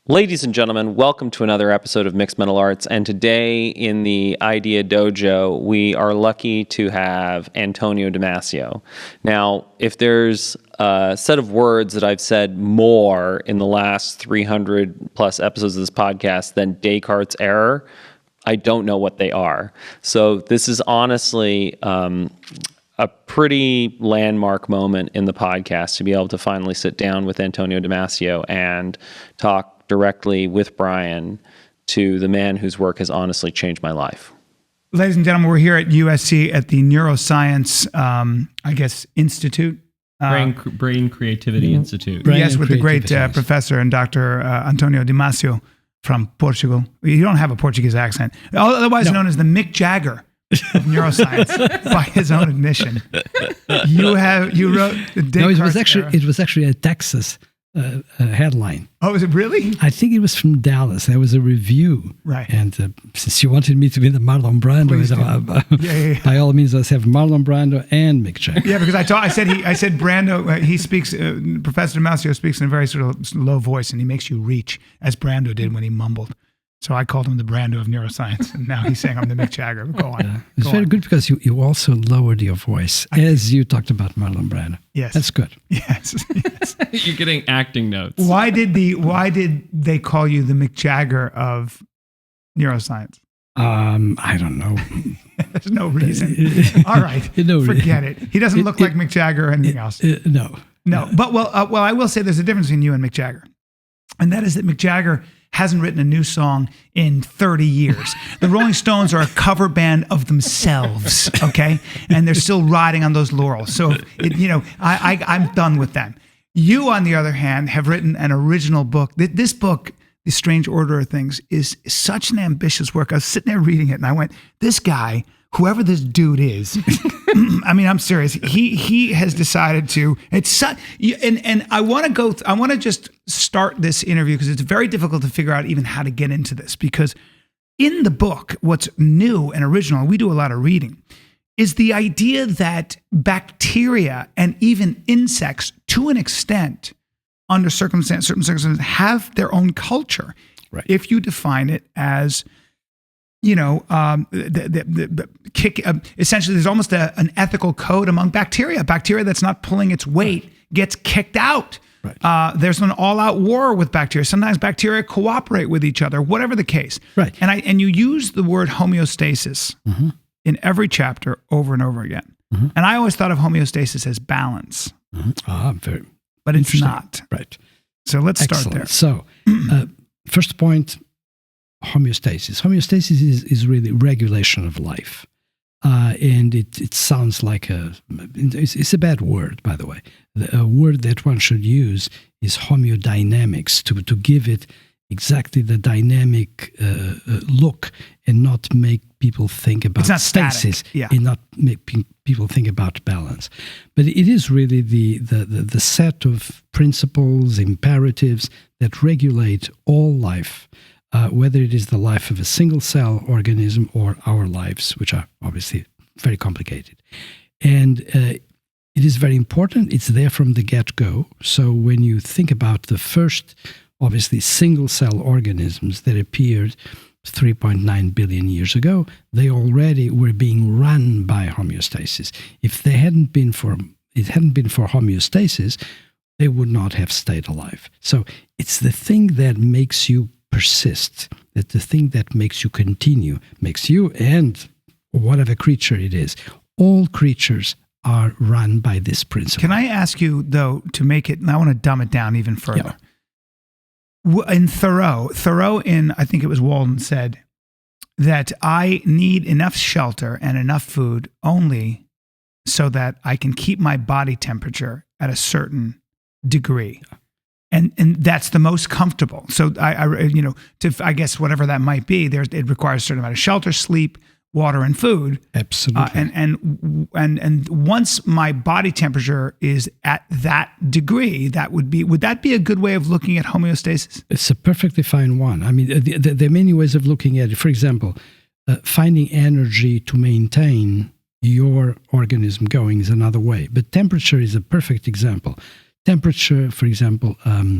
Ladies and gentlemen, welcome to another episode of Mixed Mental Arts. And today in the Idea Dojo, we are lucky to have Antonio Damasio. Now, if there's a set of words that I've said more in the last 300 plus episodes of this podcast than Descartes' error, I don't know what they are. So this is honestly a pretty landmark moment in the podcast to be able to finally sit down with Antonio Damasio and talk directly with Bryan to the man whose work has honestly changed my life. Ladies and gentlemen, we're here at USC at the Neuroscience, Institute. Brain Creativity Institute. Yes, with the great professor and Dr. Antonio Damasio from Portugal. You don't have a Portuguese accent. Otherwise known as the Mick Jagger of neuroscience, by his own admission. You wrote Descartes' it was actually a Texas headline. Oh, was it really? I think it was from Dallas. There was a review. Right. And since you wanted me to be the Marlon Brando, by all means, let's have Marlon Brando and Mick Jagger. Yeah, because I said Brando, he speaks, Professor Damasio speaks in a very sort of low voice, and he makes you reach, as Brando did when he mumbled. So I called him the Brando of neuroscience, and now he's saying I'm the Mick Jagger. Go on. Yeah. It's very good because you also lowered your voice as you talked about Marlon Brando. Yes. That's good. Yes. You're getting acting notes. Why did they call you the Mick Jagger of neuroscience? I don't know. There's no reason. All right. Forget it. He doesn't look like Mick Jagger or anything else. No. But I will say there's a difference between you and Mick Jagger. And that is that Mick Jagger hasn't written a new song in 30 years. The Rolling Stones are a cover band of themselves, okay? And they're still riding on those laurels. So, I'm done with them. You, on the other hand, have written an original book. This book, The Strange Order of Things, is such an ambitious work. I was sitting there reading it, and I went, this guy, whoever this dude is, I mean, I'm serious. He has decided to. And I want to just start this interview because it's very difficult to figure out even how to get into this. Because in the book, what's new and original, and we do a lot of reading, is the idea that bacteria and even insects, to an extent, under certain circumstances, have their own culture. Right. If you define it as essentially, there's almost an ethical code among bacteria. Bacteria that's not pulling its weight gets kicked out. Right. There's an all-out war with bacteria. Sometimes bacteria cooperate with each other, whatever the case. Right. And you use the word homeostasis in every chapter over and over again. Mm-hmm. And I always thought of homeostasis as balance. Mm-hmm. But it's not. Right. So let's start there. So, first point. Homeostasis. Homeostasis is really regulation of life. And it sounds like it's a bad word, by the way. A word that one should use is homeodynamics to give it exactly the dynamic look and not make people think about stasis and not make people think about balance. But it is really the set of principles, imperatives that regulate all life. Whether it is the life of a single-cell organism or our lives, which are obviously very complicated. And it is very important. It's there from the get-go. So when you think about the first, obviously, single-cell organisms that appeared 3.9 billion years ago, they already were being run by homeostasis. If it hadn't been for homeostasis, they would not have stayed alive. So it's the thing that makes you persist, that the thing that makes you continue, makes you and whatever creature it is. All creatures are run by this principle. Can I ask you, though, to make it, and I want to dumb it down even further. Yeah. In Thoreau in, I think it was Walden, said that I need enough shelter and enough food only so that I can keep my body temperature at a certain degree. And that's the most comfortable. So I guess whatever that might be, it requires a certain amount of shelter, sleep, water, and food. Absolutely. And once my body temperature is at that degree, would that be a good way of looking at homeostasis? It's a perfectly fine one. I mean, there are many ways of looking at it. For example, finding energy to maintain your organism going is another way. But temperature is a perfect example. Temperature, for example,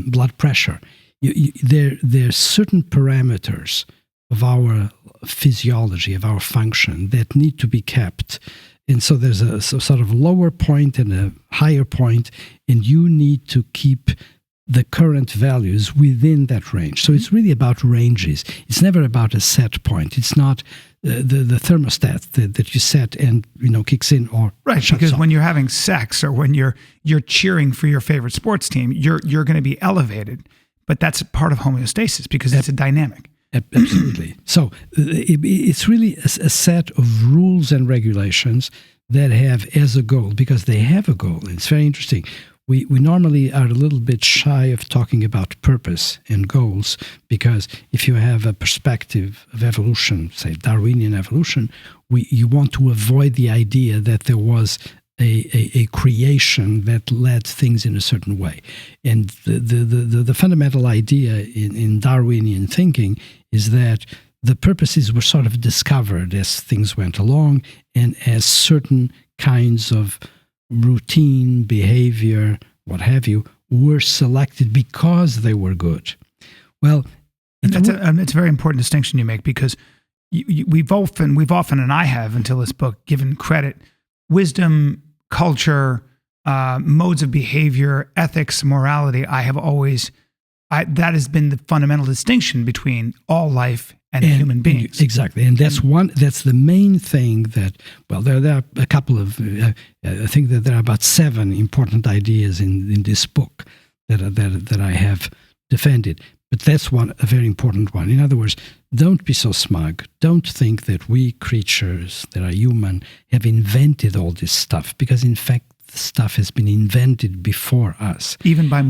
blood pressure. there are certain parameters of our physiology, of our function, that need to be kept. And so there's a sort of lower point and a higher point, and you need to keep the current values within that range. So it's really about ranges. It's never about a set point. It's not the thermostat that you set and kicks in or right. shuts Because off. when you're having sex or when you're cheering for your favorite sports team, you're going to be elevated. But that's part of homeostasis because it's a dynamic. Absolutely. So it's really a set of rules and regulations that have as a goal, because they have a goal. It's very interesting. We normally are a little bit shy of talking about purpose and goals, because if you have a perspective of evolution, say Darwinian evolution, you want to avoid the idea that there was a creation that led things in a certain way. And the fundamental idea in Darwinian thinking is that the purposes were sort of discovered as things went along, and as certain kinds of routine, behavior, what have you, were selected because they were good. Well, it's a very important distinction you make, because we've often, and I have until this book, given credit, wisdom, culture, modes of behavior, ethics, morality. That has been the fundamental distinction between all life and human beings. Exactly. And that's the main thing that, well, there are a couple of, I think that there are about 7 important ideas in this book that I have defended. But that's a very important one. In other words, don't be so smug. Don't think that we creatures that are human have invented all this stuff, because in fact, the stuff has been invented before us. Even by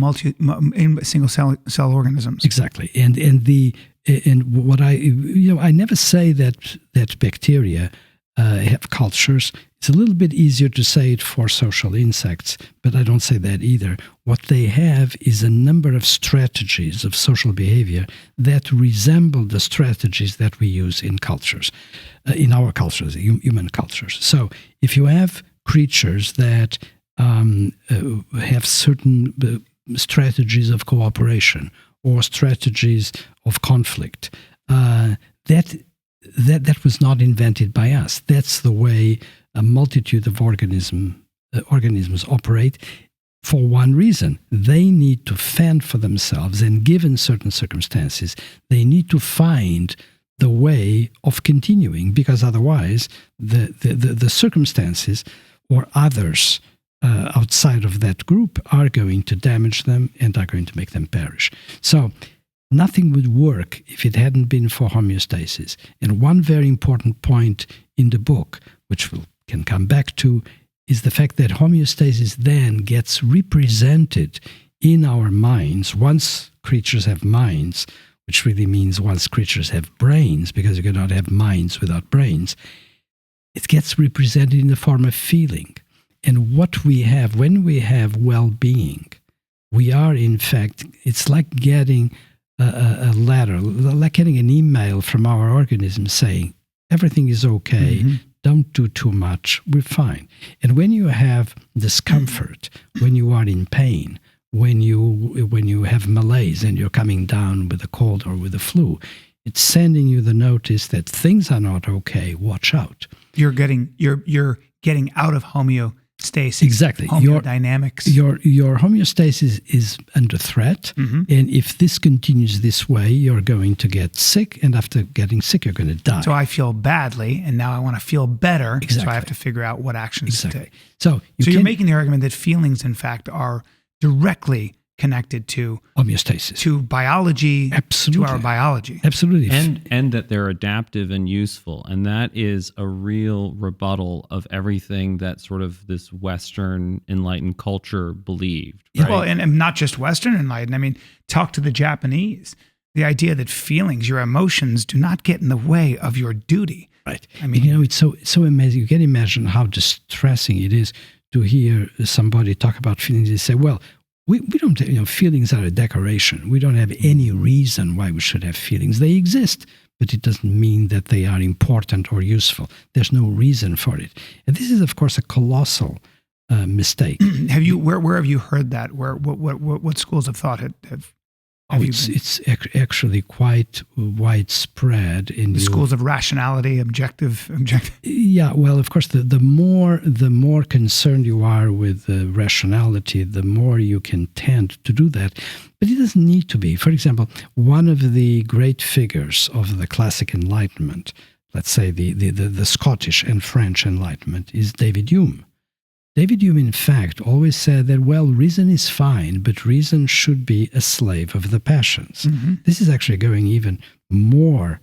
single cell organisms. Exactly. And what I never say that bacteria have cultures. It's a little bit easier to say it for social insects, but I don't say that either. What they have is a number of strategies of social behavior that resemble the strategies that we use in cultures, in our cultures, human cultures. So if you have creatures that have certain strategies of cooperation or strategies of conflict, that was not invented by us. That's the way a multitude of organisms operate. For one reason, they need to fend for themselves, and given certain circumstances, they need to find the way of continuing, because otherwise the circumstances or others outside of that group are going to damage them and are going to make them perish. So nothing would work if it hadn't been for homeostasis. And one very important point in the book, which we can come back to, is the fact that homeostasis then gets represented in our minds. Once creatures have minds, which really means once creatures have brains, because you cannot have minds without brains, it gets represented in the form of feeling. And what we have, when we have well-being, we are, in fact, it's like getting a letter, like getting an email from our organism saying, everything is okay, don't do too much, we're fine. And when you have discomfort, when you are in pain, when you have malaise and you're coming down with a cold or with a flu, it's sending you the notice that things are not okay, watch out. You're getting out of homeostasis. Exactly. Homeodynamics. Your homeostasis is under threat. And if this continues this way, you're going to get sick. And after getting sick, you're going to die. So I feel badly, and now I want to feel better. Exactly. So I have to figure out what actions to take. So you're making the argument that feelings, in fact, are directly connected to homeostasis, to biology, absolutely, to our biology, absolutely, and that they're adaptive and useful, and that is a real rebuttal of everything that sort of this Western enlightened culture believed. Right? Well, and not just Western enlightened. I mean, talk to the Japanese. The idea that feelings, your emotions, do not get in the way of your duty. Right. I mean, it's so amazing. You can imagine how distressing it is to hear somebody talk about feelings and say, well, we don't, feelings are a decoration. We don't have any reason why we should have feelings. They exist, but it doesn't mean that they are important or useful. There's no reason for it. And this is, of course, a colossal mistake. Where have you heard that? What schools of thought have It's actually quite widespread in the schools of rationality, objective. Yeah, well, of course, the more concerned you are with rationality, the more you can tend to do that. But it doesn't need to be. For example, one of the great figures of the classic Enlightenment, let's say the Scottish and French Enlightenment, is David Hume. David Hume, in fact, always said that, well, reason is fine, but reason should be a slave of the passions. Mm-hmm. This is actually going even more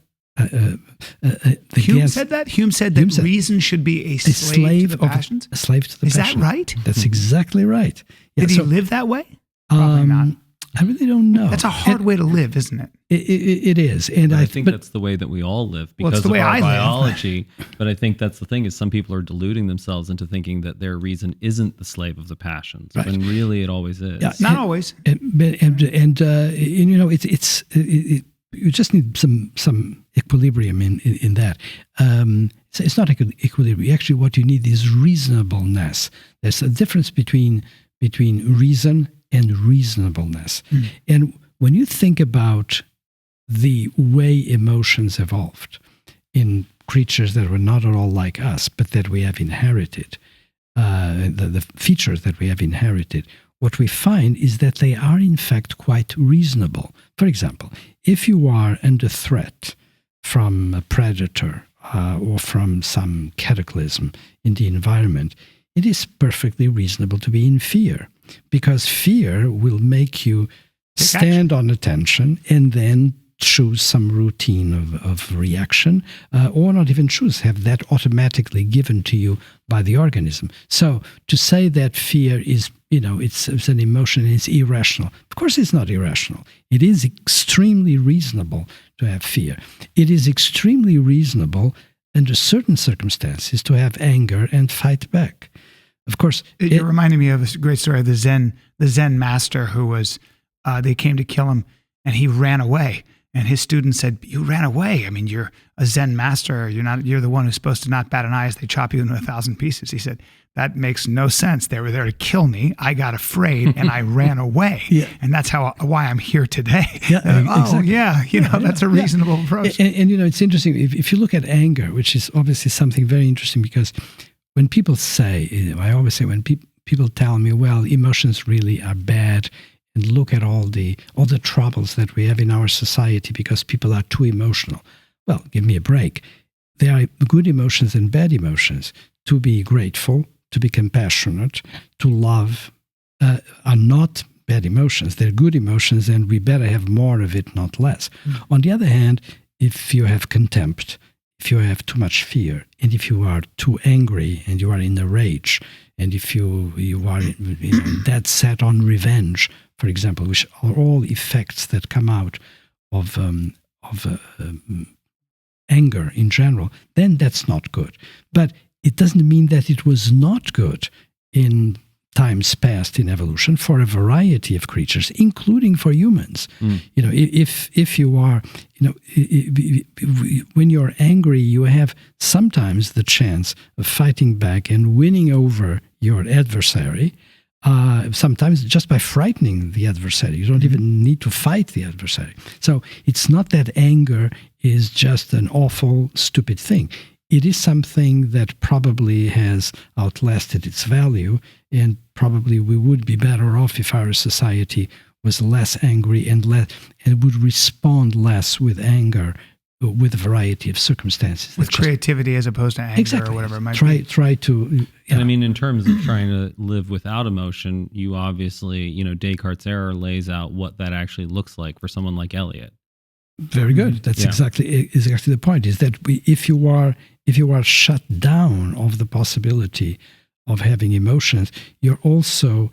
Hume said that? Hume said that reason should be a slave to the passions? A slave to the passions. Is that right? That's exactly right. Yeah, Did he live that way? Probably not. I really don't know. That's a hard way to live, isn't it? It is. And I think that's the way that we all live because of our biology. But I think that's the thing is some people are deluding themselves into thinking that their reason isn't the slave of the passions, right. When really it always is. Yeah, not always. And you know, you just need some equilibrium in that. It's not equilibrium. Actually, what you need is reasonableness. There's a difference between reason and reasonableness. Mm. And when you think about the way emotions evolved in creatures that were not at all like us, but that we have inherited, the features that we have inherited, what we find is that they are in fact quite reasonable. For example, if you are under threat from a predator or from some cataclysm in the environment, it is perfectly reasonable to be in fear, because fear will make you stand on attention and then choose some routine of reaction, or not even choose, have that automatically given to you by the organism. So to say that fear is, it's an emotion, it's irrational. Of course it's not irrational. It is extremely reasonable to have fear. It is extremely reasonable under certain circumstances to have anger and fight back. Of course, it reminded me of a great story of the Zen master who was, they came to kill him and he ran away. And his students said, "You ran away. I mean, you're a Zen master. You're the one who's supposed to not bat an eye as they chop you into 1,000 pieces." He said, "That makes no sense. They were there to kill me. I got afraid and I ran away. Yeah. And that's why I'm here today." Yeah, exactly. That's a reasonable approach. And it's interesting. If you look at anger, which is obviously something very interesting, because when people say, I always say, when people tell me, well, emotions really are bad, and look at all the troubles that we have in our society because people are too emotional. Well, give me a break. There are good emotions and bad emotions. To be grateful, to be compassionate, to love are not bad emotions. They're good emotions, and we better have more of it, not less. Mm. On the other hand, if you have contempt, if you have too much fear, and if you are too angry and you are in a rage, and if you are dead set on revenge, for example, which are all effects that come out of anger in general, then that's not good. But it doesn't mean that it was not good in times past in evolution for a variety of creatures, including for humans. Mm. If you are, when you're angry, you have sometimes the chance of fighting back and winning over your adversary. Sometimes just by frightening the adversary. You don't even need to fight the adversary. So it's not that anger is just an awful, stupid thing. It is something that probably has outlasted its value, and probably we would be better off if our society was less angry and would respond less with anger, with a variety of circumstances. With creativity as opposed to anger, exactly. Or whatever it might be. Try to... And I mean, in terms of trying to live without emotion, you obviously, Descartes' error lays out what that actually looks like for someone like Eliot. Very good. That's exactly the point, is that if you are shut down of the possibility of having emotions, you're also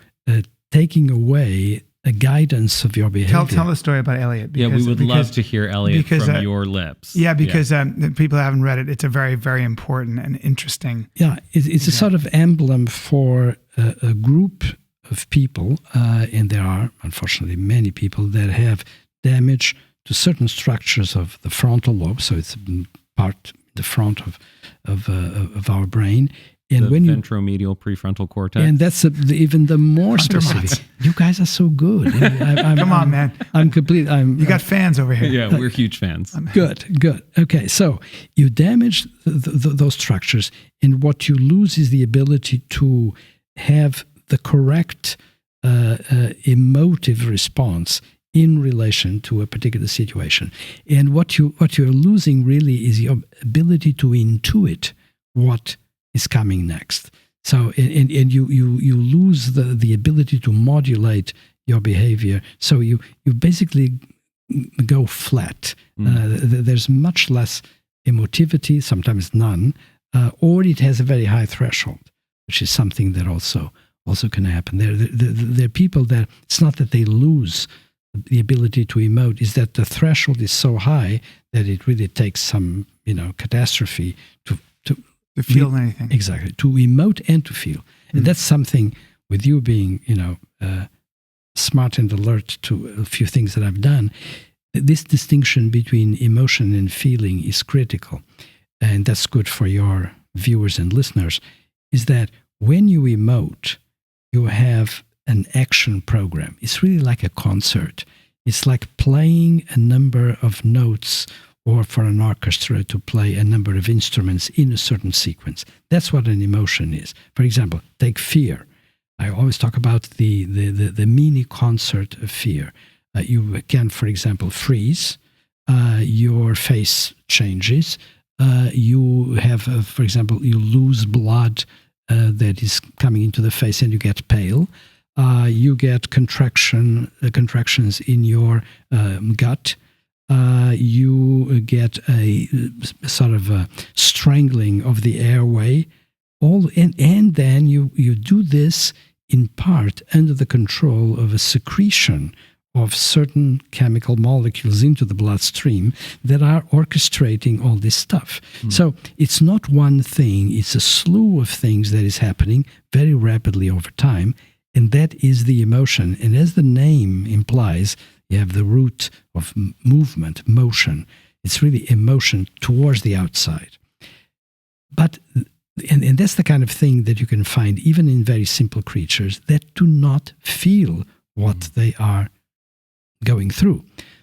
taking away a guidance of your behavior. Tell the story about Eliot. We would love to hear Eliot from your lips. Yeah, because people haven't read it. It's a very, very important and interesting. Yeah, it's a sort of emblem for a group of people, and there are, unfortunately, many people that have damage to certain structures of the frontal lobe, so it's part the front of our brain, And the when ventromedial prefrontal cortex. And that's even the more specific. You guys are so good. Come on, man. You got fans over here. Yeah, we're huge fans. Good. Okay, so you damage those structures, and what you lose is the ability to have the correct emotive response in relation to a particular situation. And what you're losing really is your ability to intuit what is coming next. So and you lose the ability to modulate your behavior. So you basically go flat. There's much less emotivity, sometimes none, or it has a very high threshold, which is something that also can happen. There are people that it's not that they lose the ability to emote, is that the threshold is so high that it really takes some catastrophe to feel anything. Exactly, to emote and to feel. And that's something, with you being smart and alert to a few things that I've done, this distinction between emotion and feeling is critical. And that's good for your viewers and listeners, is that when you emote, you have an action program. It's really like a concert. It's like playing a number of notes, or for an orchestra to play a number of instruments in a certain sequence. That's what an emotion is. For example, take fear. I always talk about the mini concert of fear. You can, for example, freeze. Your face changes. You have, for example, you lose blood that is coming into the face, and you get pale. You get contractions in your gut. You get a sort of a strangling of the airway. And then you do this in part under the control of a secretion of certain chemical molecules into the bloodstream that are orchestrating all this stuff. So it's not one thing, it's a slew of things that is happening very rapidly over time, and that is the emotion. And as the name implies, you have the root of movement, motion. It's really emotion towards the outside. But and that's the kind of thing that you can find even in very simple creatures that do not feel what they are going through.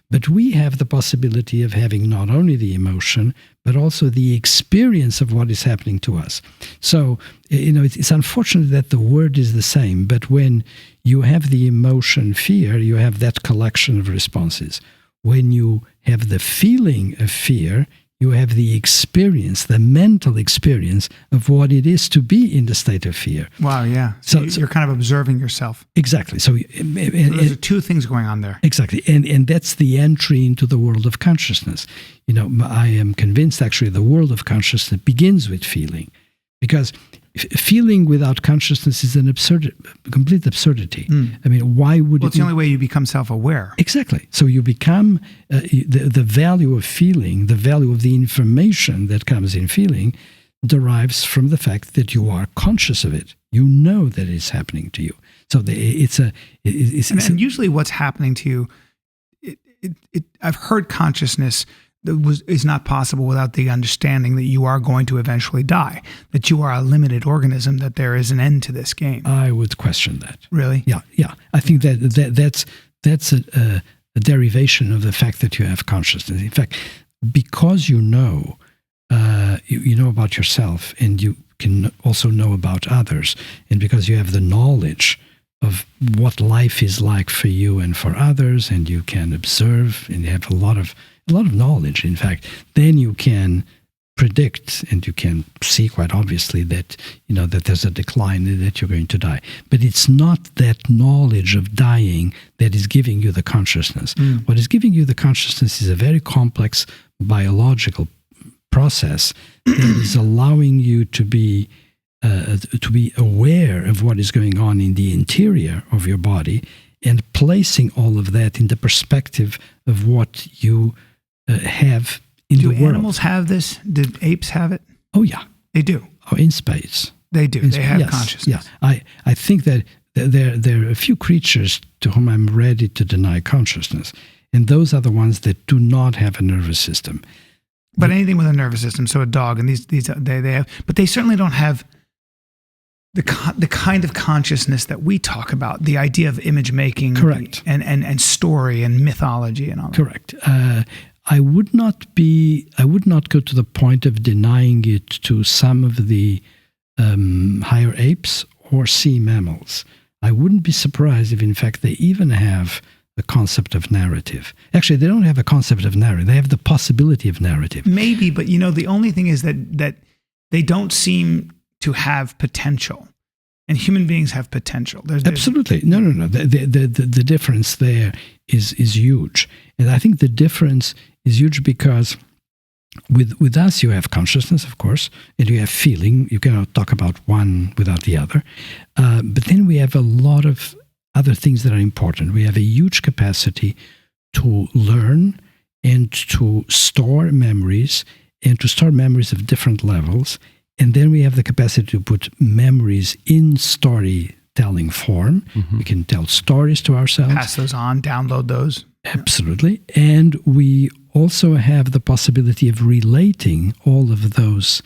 But we have the possibility of having not only the emotion, but also the experience of what is happening to us. So, it's unfortunate that the word is the same, but when you have the emotion fear, you have that collection of responses. When you have the feeling of fear, you have the experience, the mental experience of what it is to be in the state of fear. Wow, yeah. So you're kind of observing yourself. Exactly. So there's two things going on there. Exactly. And that's the entry into the world of consciousness. I am convinced actually the world of consciousness begins with feeling, because feeling without consciousness is an complete absurdity. I mean, why would it's the only way you become self-aware. Exactly. So you become the value of feeling, the value of the information that comes in feeling derives from the fact that you are conscious of it. You know that it's happening to you. So and usually what's happening to you, I've heard consciousness is not possible without the understanding that you are going to eventually die, that you are a limited organism, that there is an end to this game. I would question that. Really? Yeah. I think that's a derivation of the fact that you have consciousness. In fact, because you know about yourself, and you can also know about others, and because you have the knowledge of what life is like for you and for others, and you can observe, and you have a lot of knowledge, in fact, then you can predict, and you can see quite obviously that that there's a decline and that you're going to die. But it's not that knowledge of dying that is giving you the consciousness. What is giving you the consciousness is a very complex biological process that is allowing you to be aware of what is going on in the interior of your body, and placing all of that in the perspective of what you have in the world. Do animals have this? Did apes have it? Oh, yeah. They do. Oh, in space. They do. They have consciousness. Yeah. I think that there are a few creatures to whom I'm ready to deny consciousness, and those are the ones that do not have a nervous system. But anything with a nervous system, so a dog, and these they have, but they certainly don't have the kind of consciousness that we talk about, the idea of image making, Correct, and story and mythology and all that. Correct. I would not go to the point of denying it to some of the higher apes or sea mammals. I wouldn't be surprised if, in fact, they even have the concept of narrative. Actually, they don't have a concept of narrative. They have the possibility of narrative. Maybe, but the only thing is that they don't seem to have potential, and human beings have potential. Absolutely, no. The difference there is huge, and I think the difference is huge because with us you have consciousness, of course, and you have feeling. You cannot talk about one without the other. But then we have a lot of other things that are important. We have a huge capacity to learn and to store memories, and to store memories of different levels. And then we have the capacity to put memories in storytelling form. We can tell stories to ourselves. Pass those on, download those. Absolutely. And we also have the possibility of relating all of those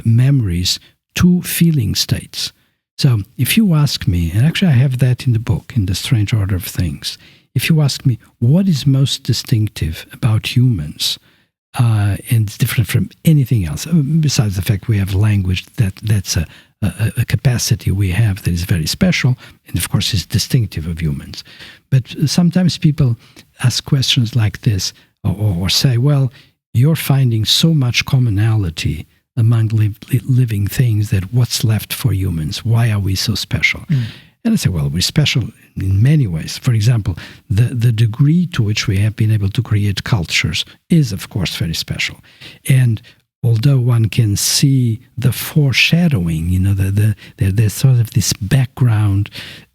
memories to feeling states. So if you ask me, and actually I have that in the book, in The Strange Order of Things, if you ask me what is most distinctive about humans, and it's different from anything else, besides the fact we have language, that's a capacity we have that is very special, and of course is distinctive of humans. But sometimes people ask questions like this, or say, well, you're finding so much commonality among living things that what's left for humans? Why are we so special? And I say, well, we're special in many ways. For example, the degree to which we have been able to create cultures is, of course, very special. And although one can see the foreshadowing, there's sort of this background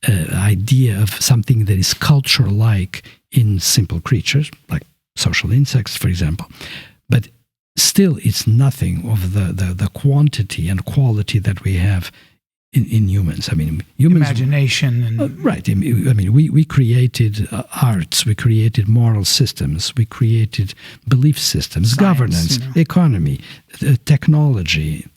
idea of something that is culture-like in simple creatures, like social insects, for example. But still, it's nothing of the quantity and quality that we have in humans. I mean, humans, imagination and right. I mean, we created arts, we created moral systems, we created belief systems, science, governance, economy, technology,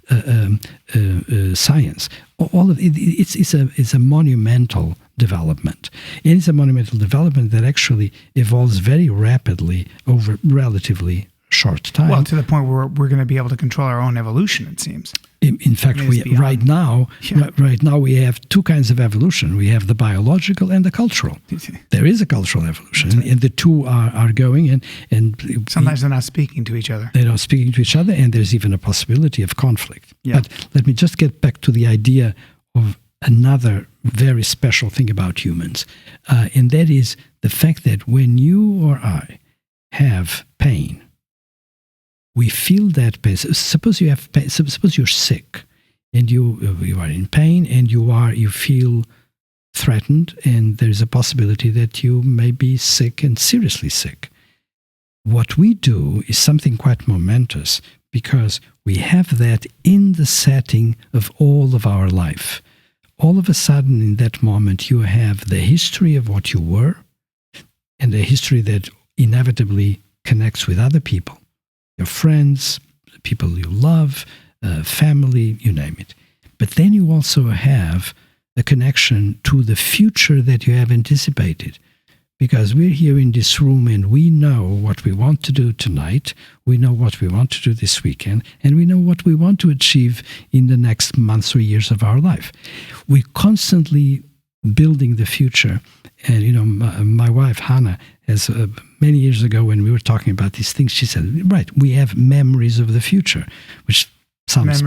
science. All of it, it's a monumental development, and it's a monumental development that actually evolves very rapidly over relatively short time. Well, to the point where we're going to be able to control our own evolution, it seems. In fact, right now we have two kinds of evolution. We have the biological and the cultural. There is a cultural evolution, and the two are going. And sometimes they're not speaking to each other. They're not speaking to each other, and there's even a possibility of conflict. Yeah. But let me just get back to the idea of another very special thing about humans, and that is the fact that when you or I have pain, we feel that pain. Suppose you have pain. Suppose you're sick, and you are in pain, and you feel threatened, and there's a possibility that you may be sick and seriously sick. What we do is something quite momentous, because we have that in the setting of all of our life. All of a sudden, in that moment, you have the history of what you were, and a history that inevitably connects with other people. Your friends, people you love, family, you name it. But then you also have a connection to the future that you have anticipated. Because we're here in this room and we know what we want to do tonight, we know what we want to do this weekend, and we know what we want to achieve in the next months or years of our life. We're constantly building the future. And, my wife, Hannah, has many years ago when we were talking about these things, she said, right, we have memories of the future, which sounds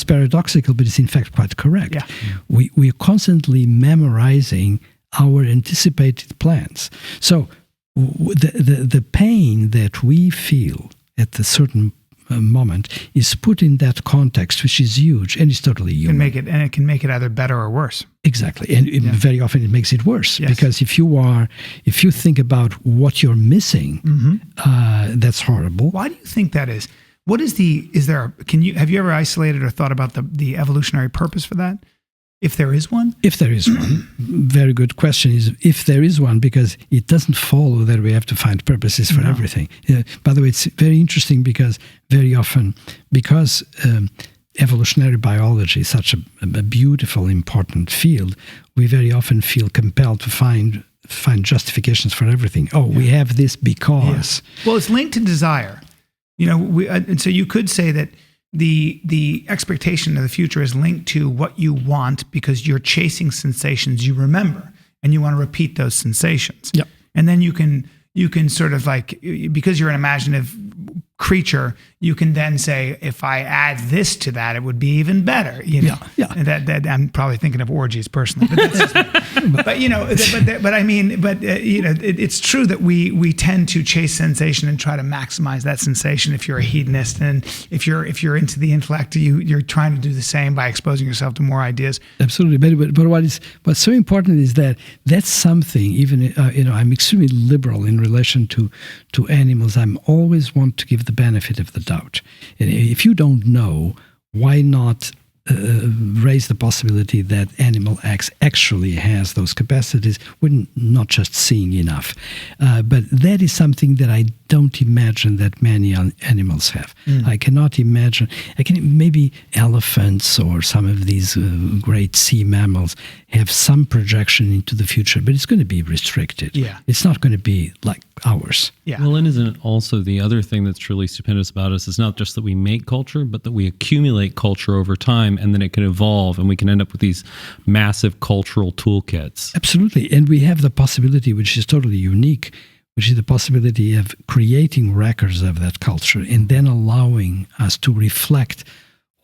paradoxical, but it's in fact quite correct. Yeah. We're constantly memorizing our anticipated plans. So the pain that we feel at a certain moment is put in that context, which is huge and is totally human. It can make it either better or worse. Exactly, and very often it makes it worse, because if you think about what you're missing, that's horrible. Why do you think that is? What is have you ever isolated or thought about the evolutionary purpose for that? If there is one? If there is one. Very good question is if there is one, because it doesn't follow that we have to find purposes for everything. By the way, it's very interesting because very often, because evolutionary biology is such a beautiful, important field, we very often feel compelled to find justifications for everything. Oh, we have this because. Yeah. Well, it's linked to desire. And so you could say that the expectation of the future is linked to what you want because you're chasing sensations you remember and you want to repeat those sensations. Yep. And then you can sort of like, because you're an imaginative creature, you can then say, if I add this to that, it would be even better. Yeah. And that I'm probably thinking of orgies personally, but that's it's true that we tend to chase sensation and try to maximize that sensation. If you're a hedonist, and if you're into the intellect, you're trying to do the same by exposing yourself to more ideas. Absolutely, but what's so important is that's something. Even I'm extremely liberal in relation to animals. I'm always want to give the benefit of the doubt. And if you don't know, why not raise the possibility that animal X actually has those capacities? We're not just seeing enough. But that is something that I don't imagine that many animals have. I cannot imagine. Maybe elephants or some of these great sea mammals have some projection into the future, but it's going to be restricted. Yeah. It's not going to be like ours. Yeah. Well, and isn't it also the other thing that's truly stupendous about us is not just that we make culture, but that we accumulate culture over time, and then it can evolve, and we can end up with these massive cultural toolkits. Absolutely. And we have the possibility, which is totally unique, which is the possibility of creating records of that culture and then allowing us to reflect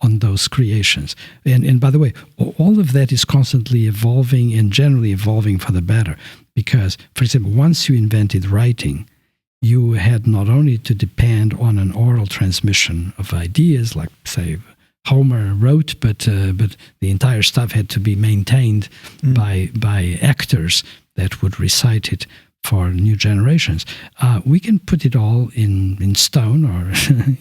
on those creations. And by the way, all of that is constantly evolving and generally evolving for the better. Because, for example, once you invented writing, you had not only to depend on an oral transmission of ideas, like, say, Homer wrote, but the entire stuff had to be maintained by actors that would recite it for new generations. We can put it all in stone or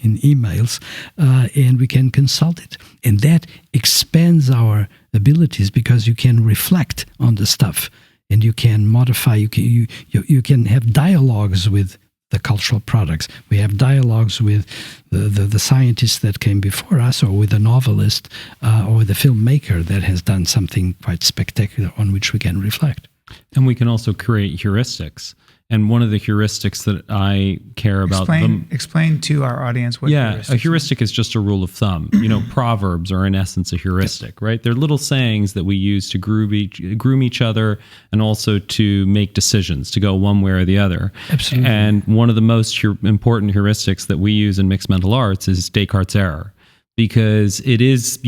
in emails, and we can consult it. And that expands our abilities because you can reflect on the stuff and you can modify, you can have dialogues with the cultural products. We have dialogues with the scientists that came before us, or with a novelist, or with a filmmaker that has done something quite spectacular on which we can reflect. And we can also create heuristics. And one of the heuristics that I care about... Explain to our audience what heuristics a heuristic is just a rule of thumb. Proverbs are in essence a heuristic, right? They're little sayings that we use to groom each other and also to make decisions, to go one way or the other. Absolutely. And one of the most important heuristics that we use in mixed mental arts is Descartes' error. Because it is,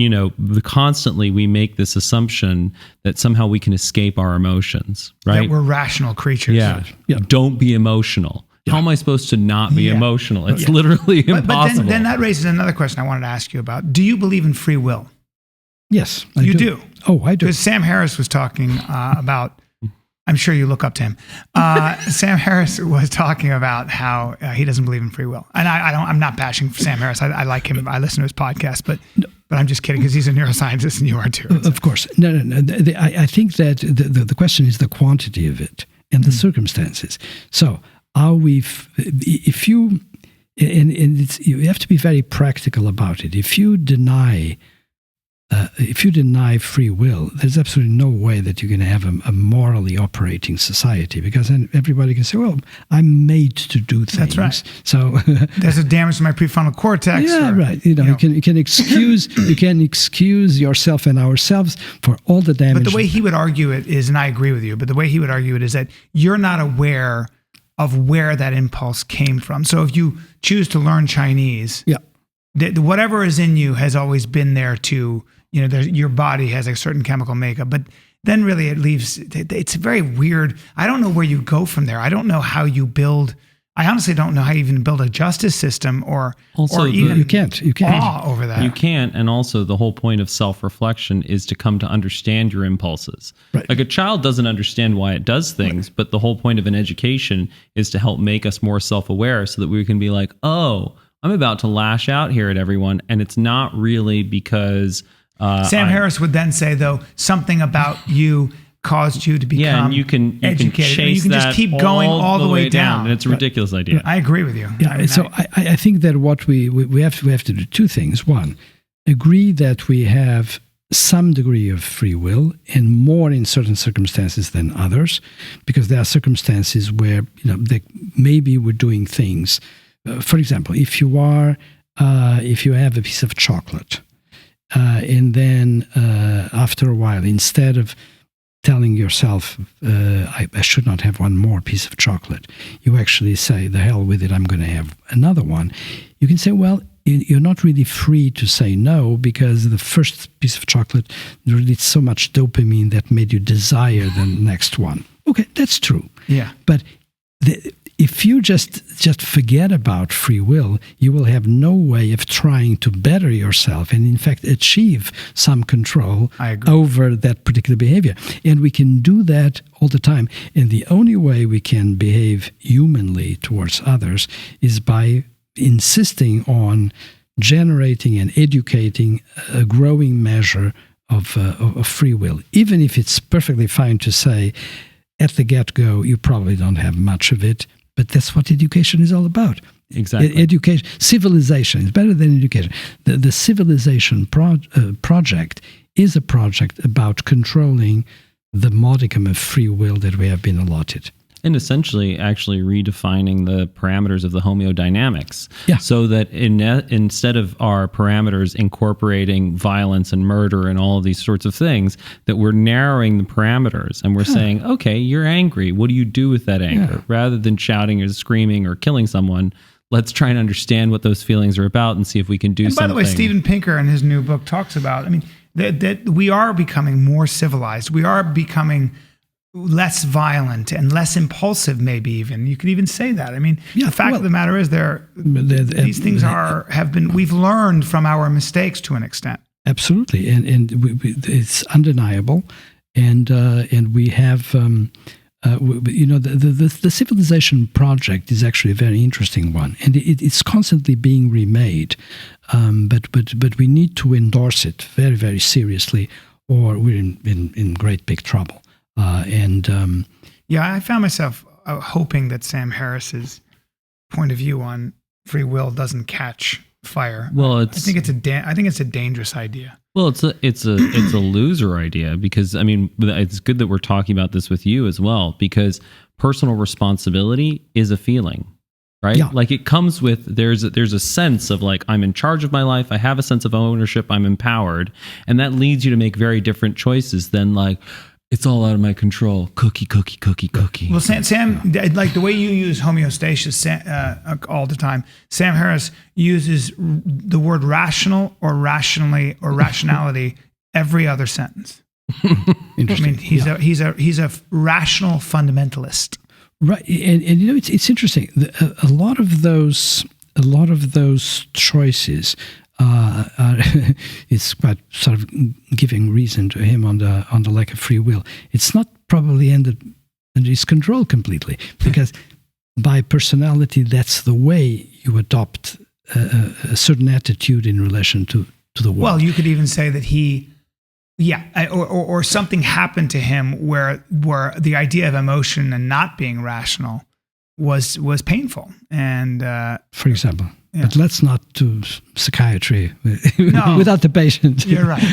constantly we make this assumption that somehow we can escape our emotions, right? That we're rational creatures. Yeah. Don't be emotional. How am I supposed to not be emotional? It's literally impossible. But then that raises another question I wanted to ask you about. Do you believe in free will? Yes, You do? Oh, I do. Because Sam Harris was talking about... I'm sure you look up to him. Sam Harris was talking about how he doesn't believe in free will, and I'm not bashing Sam Harris. I like him. I listen to his podcast, but I'm just kidding because he's a neuroscientist and you are too. Of course, no. I think that the question is the quantity of it and the circumstances. So, you have to be very practical about it. If you deny free will, there's absolutely no way that you're going to have a morally operating society, because then everybody can say, well, I'm made to do things. That's right. So there's a damage to my prefrontal cortex. Yeah, right. You can excuse yourself and ourselves for all the damage. But the way he would argue it is, and I agree with you, but the way he would argue it is that you're not aware of where that impulse came from. So if you choose to learn Chinese, whatever is in you has always been there to... your body has a certain chemical makeup, but then really it's very weird. I don't know where you go from there. I don't know how you build, I honestly don't know how you even build a justice system or even you can't awe over that. You can't. And also the whole point of self-reflection is to come to understand your impulses. Right. Like a child doesn't understand why it does things, but the whole point of an education is to help make us more self-aware so that we can be like, oh, I'm about to lash out here at everyone. And it's not really because... Sam Harris would then say, though, something about you caused you to become and you can educated. chase you can just keep going all the way down. And it's a ridiculous idea. I agree with you. Yeah. I think that what we have to do two things. One, agree that we have some degree of free will, and more in certain circumstances than others, because there are circumstances where maybe we're doing things. For example, if you have a piece of chocolate, and then after a while, instead of telling yourself, I should not have one more piece of chocolate, you actually say, the hell with it, I'm going to have another one. You can say, well, you're not really free to say no, because the first piece of chocolate released so much dopamine that made you desire the next one. Okay, that's true. Yeah. But if you just forget about free will, you will have no way of trying to better yourself and, in fact, achieve some control over that particular behavior. And we can do that all the time. And the only way we can behave humanly towards others is by insisting on generating and educating a growing measure of free will, even if it's perfectly fine to say at the get-go you probably don't have much of it, but that's what education is all about. Exactly. Education, civilization is better than education. The civilization project is a project about controlling the modicum of free will that we have been allotted. And essentially actually redefining the parameters of the homeodynamics. Yeah. So that instead of our parameters incorporating violence and murder and all of these sorts of things, that we're narrowing the parameters and we're saying, okay, you're angry. What do you do with that anger? Yeah. Rather than shouting or screaming or killing someone, let's try and understand what those feelings are about and see if we can do something. By the way, Steven Pinker in his new book talks about, that we are becoming more civilized. We are becoming less violent and less impulsive, maybe even. You could even say that. The fact of the matter is these things we've learned from our mistakes to an extent. Absolutely. And it's undeniable. And we have, the civilization project is actually a very interesting one. And it's constantly being remade. But we need to endorse it very, very seriously, or we're in great big trouble. I found myself hoping that Sam Harris's point of view on free will doesn't catch fire. Well, I think it's a dangerous idea. Well, it's a loser idea, because it's good that we're talking about this with you as well, because personal responsibility is a feeling, right? Yeah. Like it comes with there's a sense of like, I'm in charge of my life. I have a sense of ownership. I'm empowered, and that leads you to make very different choices than like, it's all out of my control. Cookie. Well, Sam, like the way you use homeostasis all the time, Sam Harris uses the word rational or rationally or rationality every other sentence. Interesting. He's a rational fundamentalist. Right, and it's interesting. A lot of those choices. It's quite sort of giving reason to him on the lack of free will. It's not probably under his control completely, because by personality, that's the way you adopt a certain attitude in relation to the world. Well, you could even say that or something happened to him where the idea of emotion and not being rational was painful. And for example. Yeah. But let's not do psychiatry no, without the patient. You're right.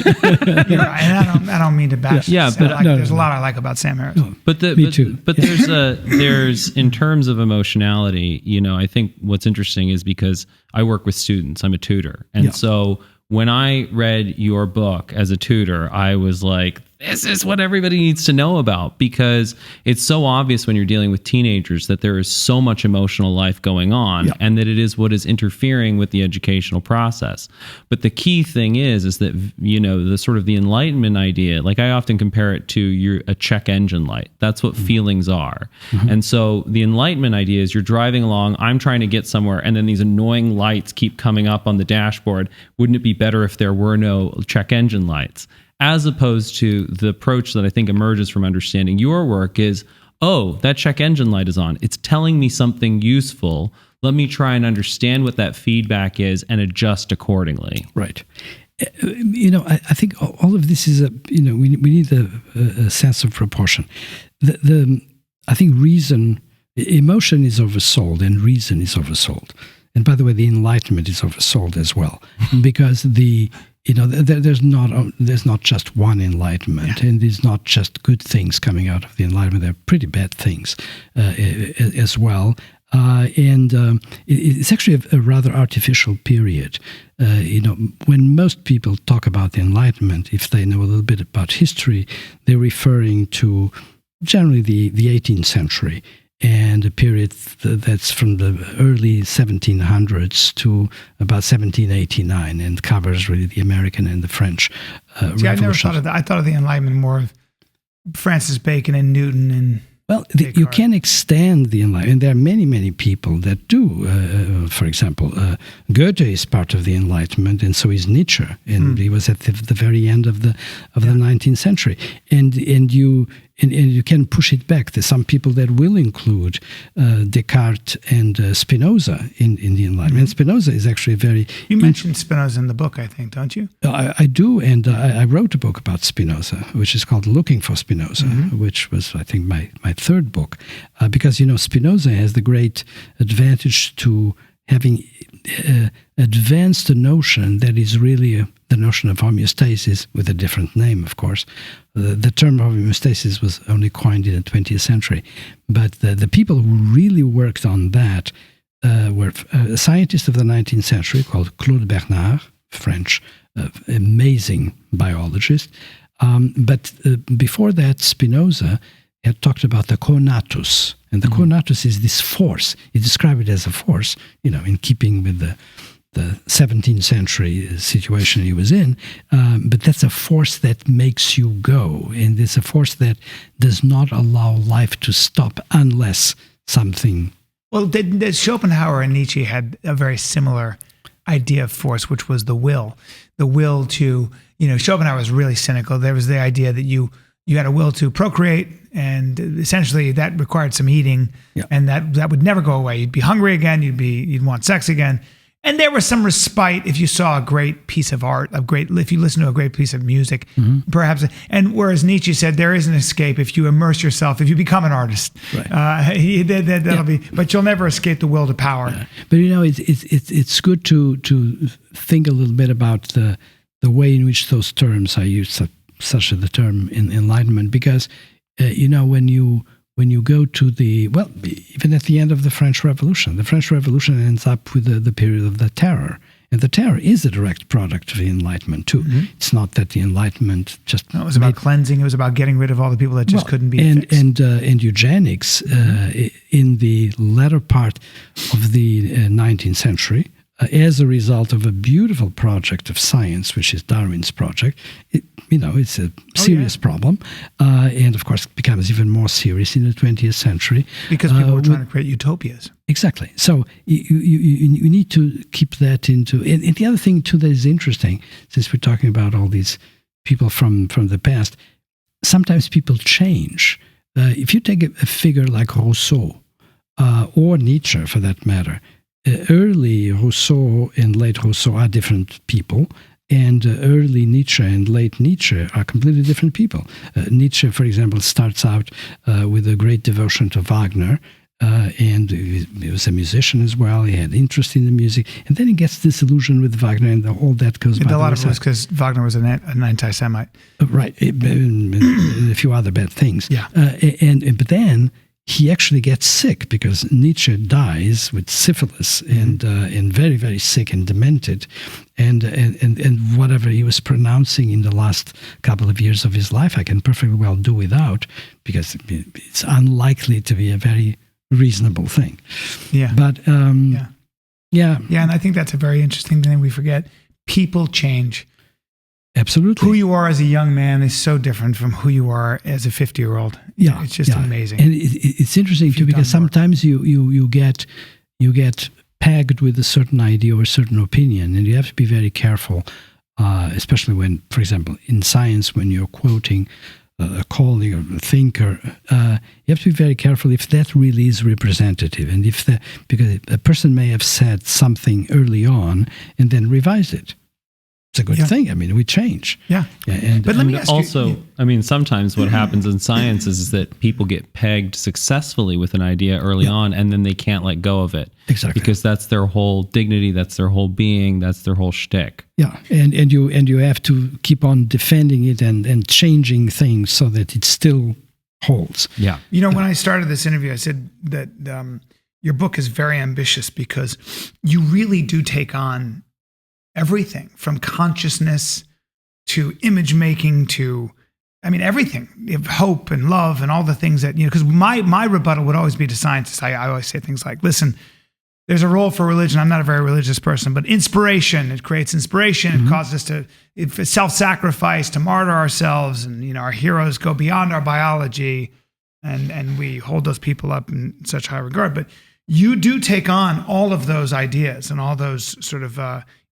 You're right. And I don't mean to bash. Yeah, but there's a lot I like about Sam Harris. No, me too. But there's in terms of emotionality, I think what's interesting is because I work with students. I'm a tutor, and so when I read your book as a tutor, I was like, this is what everybody needs to know about, because it's so obvious when you're dealing with teenagers that there is so much emotional life going on, and that it is what is interfering with the educational process. But the key thing is that, the sort of the Enlightenment idea, like I often compare it to a check engine light. That's what feelings are. Mm-hmm. And so the Enlightenment idea is you're driving along, I'm trying to get somewhere, and then these annoying lights keep coming up on the dashboard. Wouldn't it be better if there were no check engine lights? As opposed to the approach that I think emerges from understanding your work is, oh, that check engine light is on. It's telling me something useful. Let me try and understand what that feedback is and adjust accordingly. Right. I think all of this is we need a sense of proportion. I think emotion is oversold and reason is oversold. And by the way, the Enlightenment is oversold as well, because there's not just one Enlightenment, and there's not just good things coming out of the Enlightenment. There are pretty bad things as well. It's actually a rather artificial period. When most people talk about the Enlightenment, if they know a little bit about history, they're referring to generally the 18th century and a period that's from the early 1700s to about 1789 and covers really the American and the French revolutions. I never thought of that. I thought of the Enlightenment more of Francis Bacon and Newton and... Well, you can extend the Enlightenment, and there are many, many people that do. For example, Goethe is part of the Enlightenment, and so is Nietzsche, and he was at the very end of the 19th century. And you can push it back. There's some people that will include Descartes and Spinoza in the Enlightenment. And Spinoza is actually very... You mentioned Spinoza in the book, I think, don't you? I do, and I wrote a book about Spinoza, which is called Looking for Spinoza, which was, I think, my third book. Because, Spinoza has the great advantage to having advanced a notion that is really the notion of homeostasis, with a different name, of course. The term homeostasis was only coined in the 20th century. But the people who really worked on that were a scientist of the 19th century called Claude Bernard, French, amazing biologist. But before that, Spinoza had talked about the conatus. And the conatus is this force. He described it as a force, in keeping with the 17th century situation he was in. But that's a force that makes you go. And it's a force that does not allow life to stop unless something... Well, Schopenhauer and Nietzsche had a very similar idea of force, which was the will. The will to, Schopenhauer was really cynical. There was the idea that you had a will to procreate, and essentially that required some eating, and that would never go away. You'd be hungry again. You'd want sex again. And there was some respite if you saw a great piece of art, if you listen to a great piece of music, perhaps. And whereas Nietzsche said there is an escape if you immerse yourself, if you become an artist. Right. That'll be, but you'll never escape the will to power. Yeah. But it's good to think a little bit about the way in which those terms are used, such as the term Enlightenment, because when you go to even at the end of the French Revolution ends up with the period of the Terror. And the Terror is a direct product of the Enlightenment, too. It's not that the Enlightenment just... No, it was about cleansing. It was about getting rid of all the people that just couldn't be fixed. And eugenics in the latter part of the 19th century, as a result of a beautiful project of science, which is Darwin's project. It's a serious problem. And, of course, it becomes even more serious in the 20th century. Because people were trying to create utopias. Exactly. So you need to keep that into... And the other thing, too, that is interesting, since we're talking about all these people from the past, sometimes people change. If you take a figure like Rousseau, or Nietzsche, for that matter, early Rousseau and late Rousseau are different people, and early Nietzsche and late Nietzsche are completely different people. Nietzsche, for example, starts out with a great devotion to Wagner, and he was a musician as well. He had interest in the music, and then he gets disillusioned with Wagner, and all that goes by the wayside. A lot of it was because Wagner was an anti-Semite. Right, and a few other bad things. Yeah. But then he actually gets sick because Nietzsche dies with syphilis and very, very sick and demented. And whatever he was pronouncing in the last couple of years of his life, I can perfectly well do without, because it's unlikely to be a very reasonable thing. Yeah. But, Yeah, and I think that's a very interesting thing we forget. People change. Absolutely. Who you are as a young man is so different from who you are as a 50-year-old. Yeah, it's just amazing. And it's interesting too, because sometimes you get pegged with a certain idea or a certain opinion, and you have to be very careful, especially when, for example, in science, when you're quoting a colleague or a thinker, you have to be very careful if that really is representative, and because a person may have said something early on and then revised it. It's a good thing. I mean, we change. Yeah. But let me ask also, you. I mean, sometimes what happens in science is that people get pegged successfully with an idea early on, and then they can't let go of it. Exactly. Because that's their whole dignity, that's their whole being, that's their whole shtick. Yeah, and you have to keep on defending it and changing things so that it still holds. Yeah. You know, when I started this interview, I said that your book is very ambitious because you really do take on everything from consciousness to image making to, I mean, everything. You have hope and love and all the things that, because my rebuttal would always be to scientists. I always say things like, listen, there's a role for religion. I'm not a very religious person, but inspiration, it creates inspiration. It causes us to self-sacrifice, to martyr ourselves. And, our heroes go beyond our biology and we hold those people up in such high regard. But you do take on all of those ideas and all those sort of,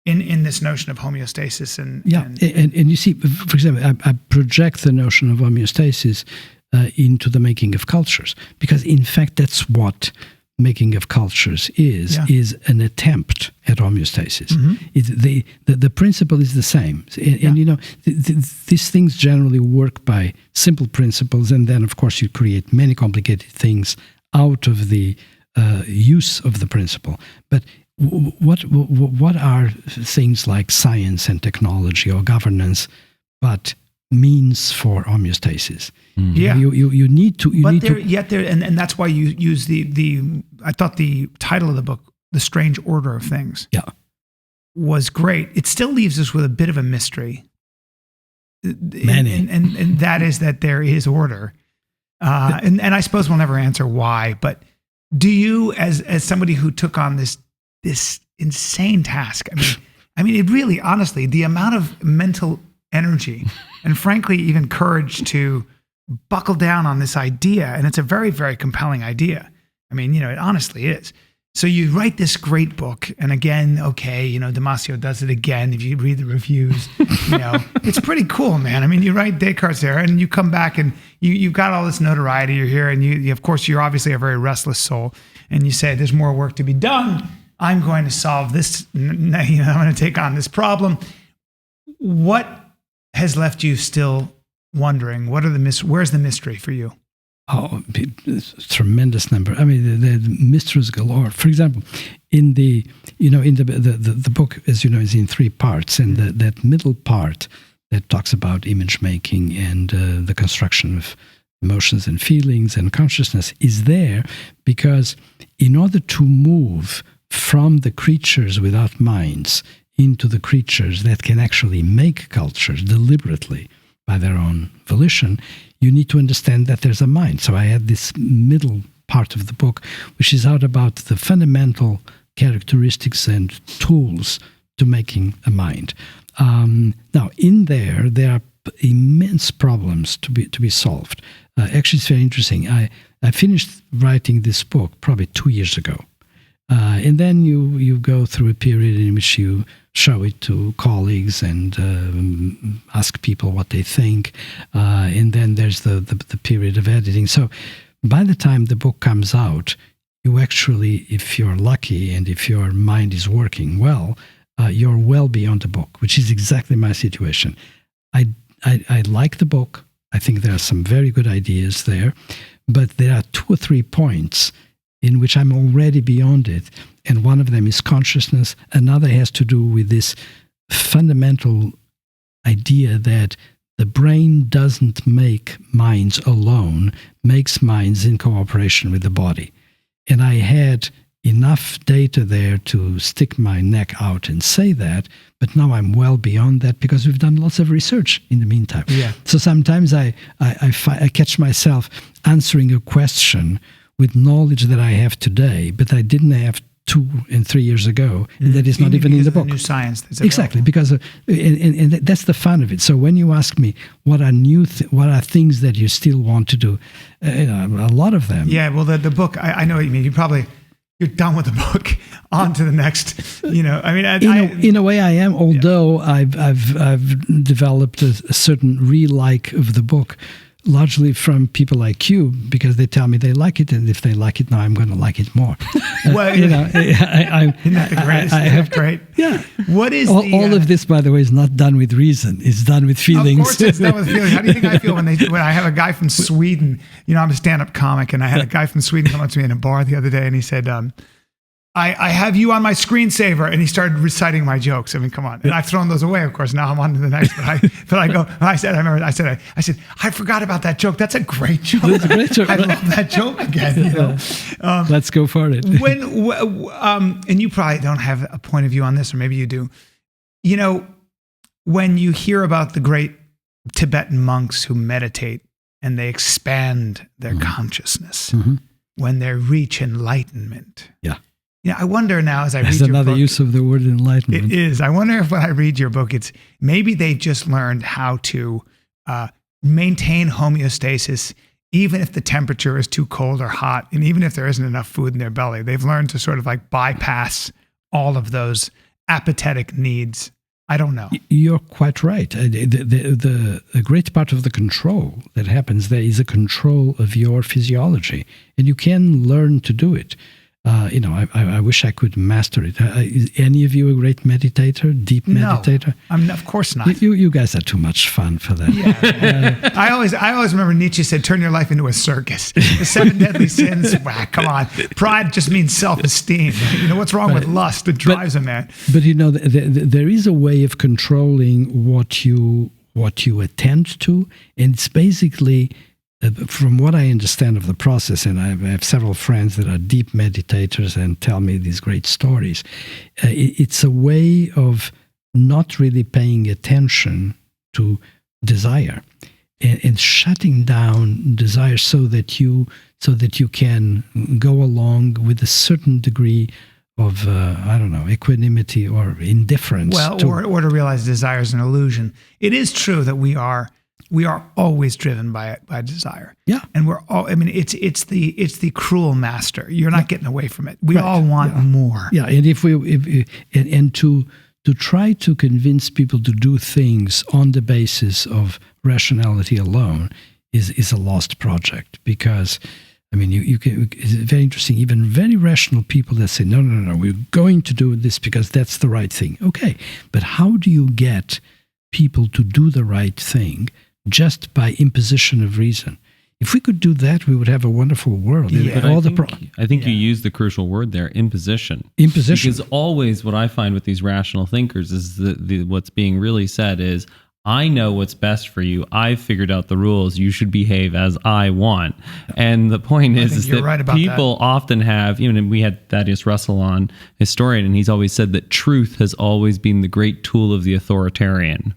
in this notion of homeostasis. And you see, for example, I project the notion of homeostasis into the making of cultures, because in fact, that's what making of cultures is an attempt at homeostasis. The principle is the same. And these things generally work by simple principles, and then, of course, you create many complicated things out of the use of the principle. But what are things like science and technology or governance but means for homeostasis? Yeah, you need to. And that's why you use the. I thought the title of the book, "The Strange Order of Things," was great. It still leaves us with a bit of a mystery. And that is that there is order, and I suppose we'll never answer why. But do you, as somebody who took on this insane task, I mean, it really, honestly, the amount of mental energy and frankly, even courage to buckle down on this idea. And it's a very, very compelling idea. I mean, it honestly is. So you write this great book, and again, Damasio does it again. If you read the reviews, it's pretty cool, man. I mean, you write Descartes' Error, and you come back, and you've got all this notoriety. You're here, and you of course, you're obviously a very restless soul, and you say, "There's more work to be done. I'm going to solve this. I'm going to take on this problem." What has left you still wondering? Where's the mystery for you? Oh, tremendous number. I mean, the mysteries galore. For example, in the book, as you know, is in 3 parts, and that middle part that talks about image making and the construction of emotions and feelings and consciousness is there because in order to move from the creatures without minds into the creatures that can actually make cultures deliberately by their own volition, you need to understand that there's a mind. So I had this middle part of the book, which is out about the fundamental characteristics and tools to making a mind. Now, in there are immense problems to be solved. Actually, it's very interesting. I finished writing this book probably 2 years ago. And then you go through a period in which you show it to colleagues and ask people what they think. And then there's the period of editing. So by the time the book comes out, you actually, if you're lucky and if your mind is working well, you're well beyond the book, which is exactly my situation. I like the book. I think there are some very good ideas there, but there are 2 or 3 points in which I'm already beyond it. And one of them is consciousness. Another has to do with this fundamental idea that the brain doesn't make minds alone, makes minds in cooperation with the body. And I had enough data there to stick my neck out and say that, but now I'm well beyond that because we've done lots of research in the meantime. Yeah. So sometimes I catch myself answering a question with knowledge that I have today, but I didn't have 2 and 3 years ago, and that is not even in the book. New science that's exactly, because and that's the fun of it. So when you ask me what are what are things that you still want to do, a lot of them. Yeah, well, the book, I know what you mean. You're done with the book. On to the next. In a way, I am. Although I've developed a certain re-like of the book. largely from people like you, because they tell me they like it, and if they like it now, I'm going to like it more. Well, isn't that the greatest? Isn't that great? Yeah. What is all of this, by the way, is not done with reason. It's done with feelings. Of course, it's done with feelings. How do you think I feel when I have a guy from Sweden? I'm a stand-up comic, and I had a guy from Sweden come up to me in a bar the other day, and he said, I have you on my screensaver, and he started reciting my jokes. I mean, come on. And I've thrown those away, of course. Now I'm on to the next. But I said, I forgot about that joke. That's a great joke. That's a great joke. I love that joke again. Let's go for it. And you probably don't have a point of view on this, or maybe you do. When you hear about the great Tibetan monks who meditate and they expand their consciousness when they reach enlightenment. Yeah. I wonder now as I read your book. That's another use of the word enlightenment. It is. I wonder if when I read your book, it's maybe they've just learned how to maintain homeostasis, even if the temperature is too cold or hot, and even if there isn't enough food in their belly. They've learned to sort of like bypass all of those appetitic needs. I don't know. You're quite right. The great part of the control that happens there is a control of your physiology, and you can learn to do it. I wish I could master it. Is any of you a great meditator, deep meditator? No, of course not. You guys are too much fun for that. Yeah. I always remember Nietzsche said, turn your life into a circus. The 7 deadly sins, come on. Pride just means self-esteem. What's wrong with lust? It drives a man. But there is a way of controlling what you attend to, and it's basically, from what I understand of the process, and I have several friends that are deep meditators and tell me these great stories, it's a way of not really paying attention to desire and shutting down desire so that you can go along with a certain degree of equanimity or indifference. Well, or to realize desire is an illusion. It is true that we are always driven by desire. Yeah. And it's the cruel master. You're not getting away from it. We all want more. Yeah. And to try to convince people to do things on the basis of rationality alone is a lost project, because it's very interesting. Even very rational people that say, no, we're going to do this because that's the right thing. Okay. But how do you get people to do the right thing just by imposition of reason? If we could do that, we would have a wonderful world. Yeah, I think you use the crucial word there, imposition. Imposition. Because always what I find with these rational thinkers is what's being really said is, I know what's best for you. I've figured out the rules. You should behave as I want. And the point is that people often have, we had Thaddeus Russell on, historian, and he's always said that truth has always been the great tool of the authoritarian.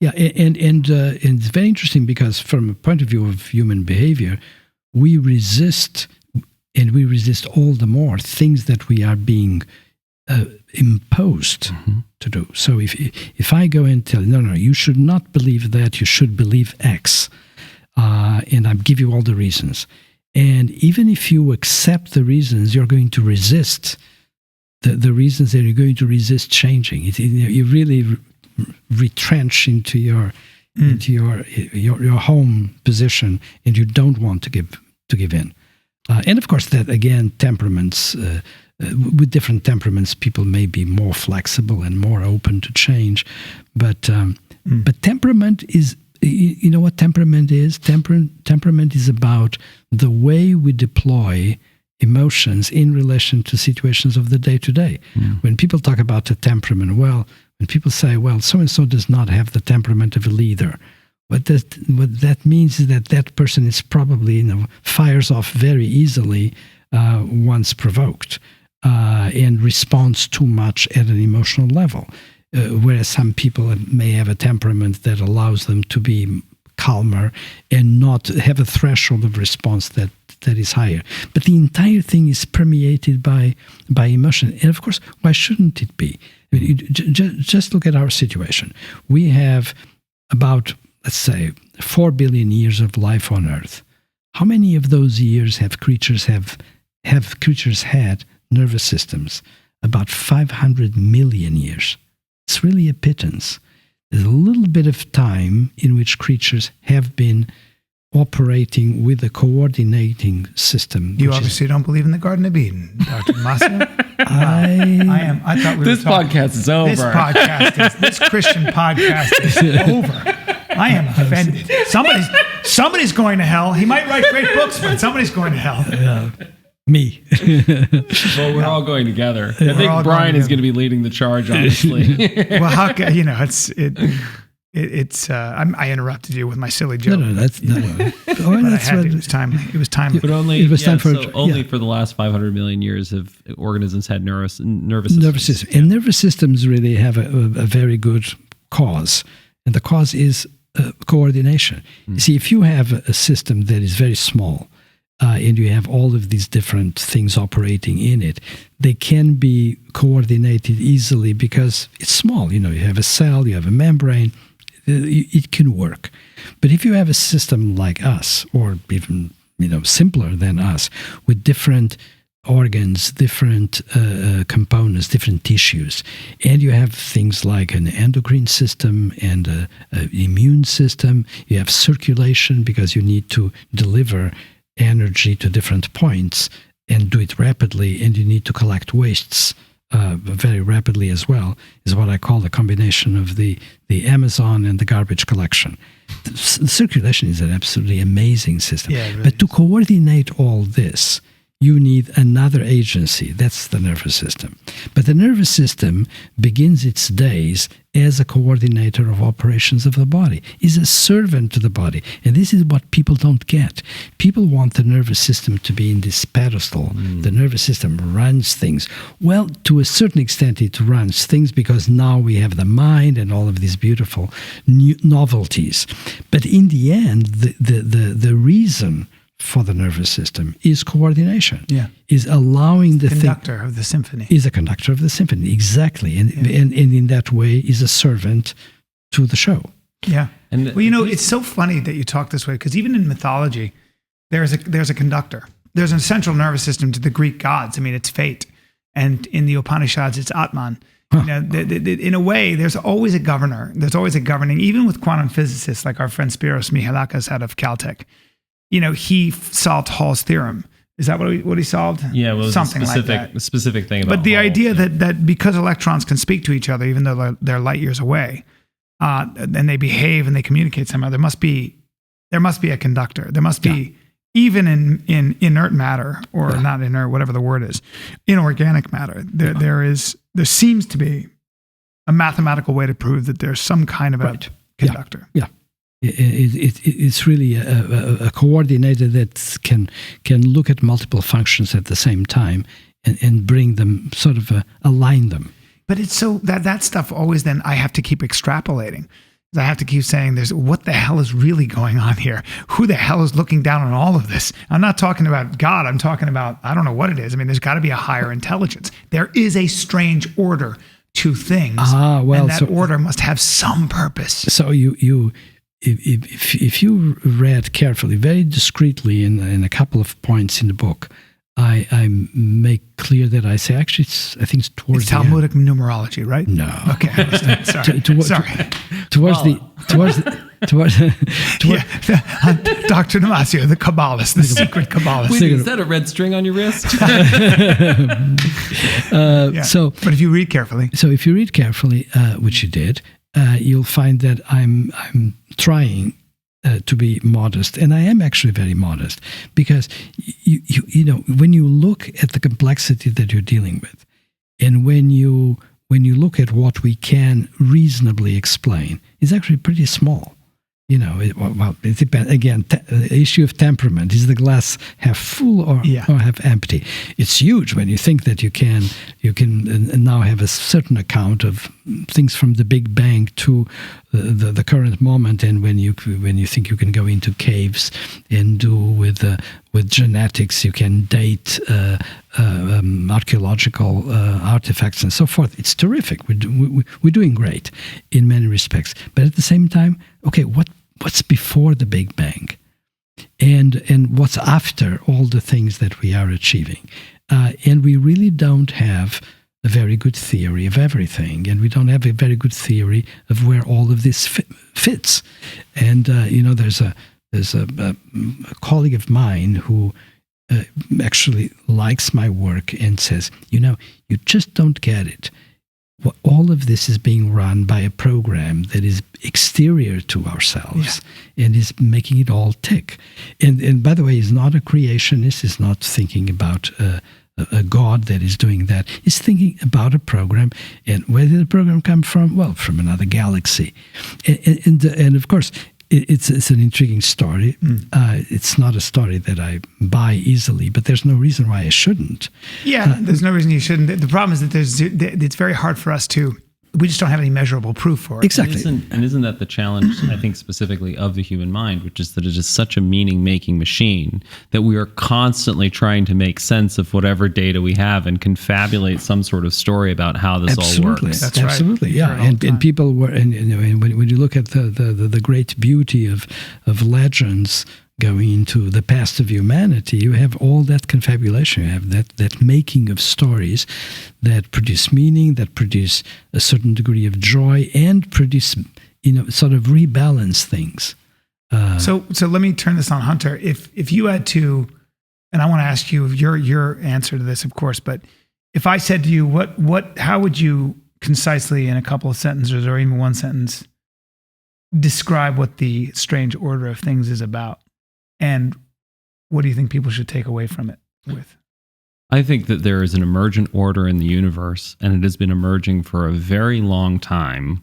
Yeah, and it's very interesting, because from a point of view of human behavior, we resist all the more things that we are being imposed to do. So if I go and tell you, no, you should not believe that, you should believe X, and I give you all the reasons, and even if you accept the reasons, you're going to resist the reasons, that you're going to resist changing. You really retrench into your home position, and you don't want to give in. And of course, that again, temperaments, with different temperaments, people may be more flexible and more open to change. But temperament is, what temperament is? Temperament is about the way we deploy emotions in relation to situations of the day-to-day. When people talk about a temperament, when people say, so-and-so does not have the temperament of a leader, what that means is that person is probably, fires off very easily once provoked, and responds too much at an emotional level. Whereas some people may have a temperament that allows them to be calmer and not have a threshold of response that is higher. But the entire thing is permeated by emotion. And of course, why shouldn't it be? Just look at our situation. We have about, let's say, 4 billion years of life on Earth. How many of those years have creatures had nervous systems? About 500 million years. It's really a pittance. there's a little bit of time in which creatures have been operating with a coordinating system. You obviously don't believe in the Garden of Eden, Dr. Damasio. I thought we This were talking. podcast is over. This Christian podcast is over. I am offended. Somebody's going to hell. He might write great books, but somebody's going to hell. Me. Well, we're all going together. I think Bryan is going to be leading the charge, honestly. Well, how can, I interrupted you with my silly joke. No, that's no. But I had to. It was timely. It was timely. But only It was time for only for the last 500 million years have organisms had nervous systems. Nervous system. And nervous systems really have a very good cause, and the cause is coordination. You see, if you have a system that is very small, and you have all of these different things operating in it, they can be coordinated easily because it's small. You have a cell, you have a membrane, it can work. But if you have a system like us, or even simpler than us, with different organs, different components, different tissues, and you have things like an endocrine system and an immune system, you have circulation because you need to deliver energy to different points and do it rapidly, and you need to collect wastes very rapidly as well, is what I call the combination of the Amazon and the garbage collection. The circulation is an absolutely amazing system. Yeah, it really but to coordinate all this, you need another agency. That's the nervous system. But the nervous system begins its days as a coordinator of operations of the body, is a servant to the body. And this is what people don't get. People want the nervous system to be in this pedestal. The nervous system runs things. Well, to a certain extent, it runs things because now we have the mind and all of these beautiful new novelties. But in the end, the reason for the nervous system is coordination. Is allowing the conductor of the symphony. Is a conductor of the symphony, exactly, and in that way is a servant to the show. Yeah, and well, it's so funny that you talk this way, because even in mythology, there's a conductor. There's an central nervous system to the Greek gods. I mean, it's fate, and in the Upanishads, it's Atman. In a way, there's always a governor. There's always a governing. Even with quantum physicists like our friend Spiros Mihalakis out of Caltech. He solved Hall's theorem. Is that what he solved? Yeah, well, it was something like that. A specific thing about But the Hall, idea that because electrons can speak to each other, even though they're light years away, and they behave and they communicate somehow, there must be a conductor. There must be, even in inert matter, or not inert, whatever the word is, inorganic matter. There seems to be a mathematical way to prove that there's some kind of a conductor. Yeah. It's really a coordinator that can look at multiple functions at the same time and bring them, sort of align them. But it's so that stuff always, then I have to keep extrapolating. I have to keep saying, what the hell is really going on here? Who the hell is looking down on all of this? I'm not talking about God. I'm talking about, I don't know what it is. I mean, there's got to be a higher intelligence. There is a strange order to things. And that order must have some purpose. So If you read carefully, very discreetly in a couple of points in the book, I make clear that I say, actually, I think it's towards it's Talmudic numerology, right? No. Okay. Sorry. Dr. Damasio, the Kabbalist, the secret Kabbalist. Wait, is that a red string on your wrist? But if you read carefully. So if you read carefully, which you did, you'll find that I'm trying to be modest, and I am actually very modest, because when you look at the complexity that you're dealing with, and when you look at what we can reasonably explain, it's actually pretty small. It depends. Again, the issue of temperament. Is the glass half full or half empty? It's huge when you think that you can now have a certain account of things from the Big Bang to the current moment, and when you think you can go into caves and do with genetics, you can date archaeological artifacts and so forth. It's terrific. We're doing great in many respects, but at the same time, okay, what's before the Big Bang, and what's after all the things that we are achieving, and we really don't have a very good theory of everything, and we don't have a very good theory of where all of this fits. And there's a colleague of mine who actually likes my work and says, you just don't get it. All of this is being run by a program that is exterior to ourselves and is making it all tick. And by the way, he's not a creationist. He's not thinking about a God that is doing that. He's thinking about a program. And where did the program come from? Well, from another galaxy. And of course, it's an intriguing story. It's not a story that I buy easily, but there's no reason why I shouldn't. Yeah, there's no reason you shouldn't. The problem is that it's very hard for us we just don't have any measurable proof for it. Exactly. And isn't that the challenge, I think, specifically of the human mind, which is that it is such a meaning-making machine that we are constantly trying to make sense of whatever data we have and confabulate some sort of story about how this all works. That's Absolutely, right. Yeah. And people were, and when you look at the great beauty of legends going into the past of humanity, you have all that confabulation. You have that making of stories that produce meaning, that produce a certain degree of joy, and produce, sort of rebalance things. So let me turn this on Hunter. If you had to, and I want to ask you your answer to this, of course, but if I said to you, how would you concisely, in a couple of sentences or even one sentence, describe what the strange order of things is about? And what do you think people should take away from it with? I think that there is an emergent order in the universe, and it has been emerging for a very long time,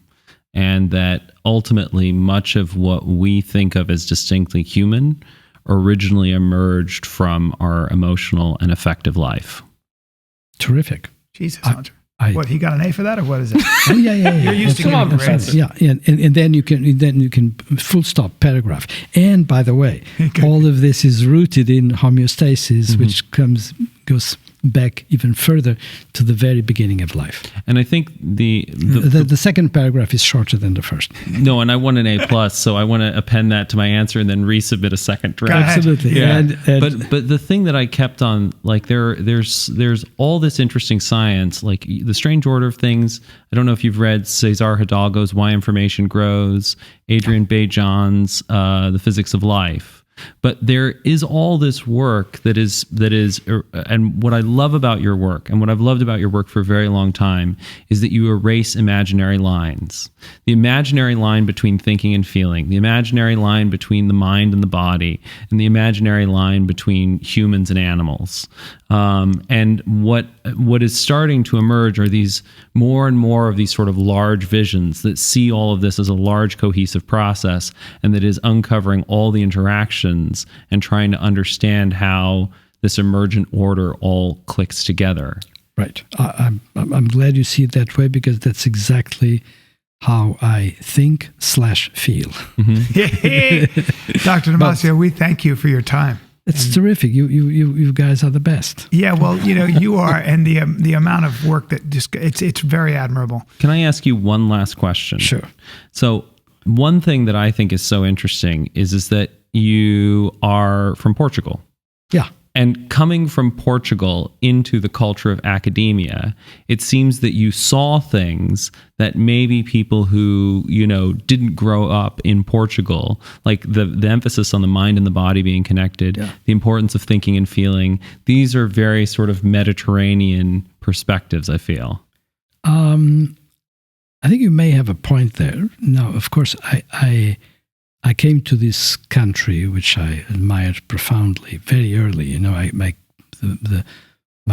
and that ultimately much of what we think of as distinctly human originally emerged from our emotional and affective life. Terrific. Jesus, Hunter. What, he got an A for that, or what is it? Oh, yeah. You're used to Come getting on, grades. Yeah, and then you can full stop paragraph. And by the way, all of this is rooted in homeostasis, which goes back even further to the very beginning of life. And I think the second paragraph is shorter than the first. No, and I want an A+, so I want to append that to my answer and then resubmit a second draft. Absolutely. Yeah. And but the thing that I kept on, like there's all this interesting science, like the strange order of things. I don't know if you've read Cesar Hidalgo's Why Information Grows, Adrian Beijon's The Physics of Life. But there is all this work that is, and what I love about your work, and what I've loved about your work for a very long time, is that you erase imaginary lines. The imaginary line between thinking and feeling, the imaginary line between the mind and the body, and the imaginary line between humans and animals. And what is starting to emerge are these more and more of these sort of large visions that see all of this as a large cohesive process, and that is uncovering all the interactions and trying to understand how this emergent order all clicks together. Right. I'm glad you see it that way, because that's exactly how I think / feel. Dr. Damasio, we thank you for your time. It's terrific. You guys are the best. Yeah, well, you are, and the amount of work that it's very admirable. Can I ask you one last question? Sure. So one thing that I think is so interesting is that you are from Portugal. Yeah. And coming from Portugal into the culture of academia, it seems that you saw things that maybe people who, didn't grow up in Portugal, like the emphasis on the mind and the body being connected, the importance of thinking and feeling, these are very sort of Mediterranean perspectives, I feel. I think you may have a point there. Now, of course, I came to this country, which I admired profoundly, very early.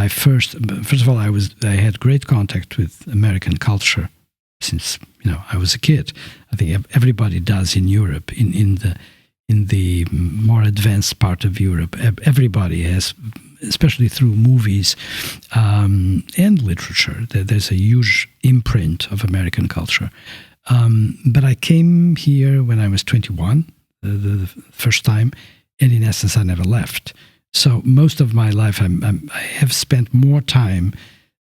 First of all, I had great contact with American culture since I was a kid. I think everybody does in Europe, in the more advanced part of Europe. Everybody has, especially through movies and literature. There's a huge imprint of American culture. But I came here when I was 21, the first time, and in essence, I never left. So most of my life, I have spent more time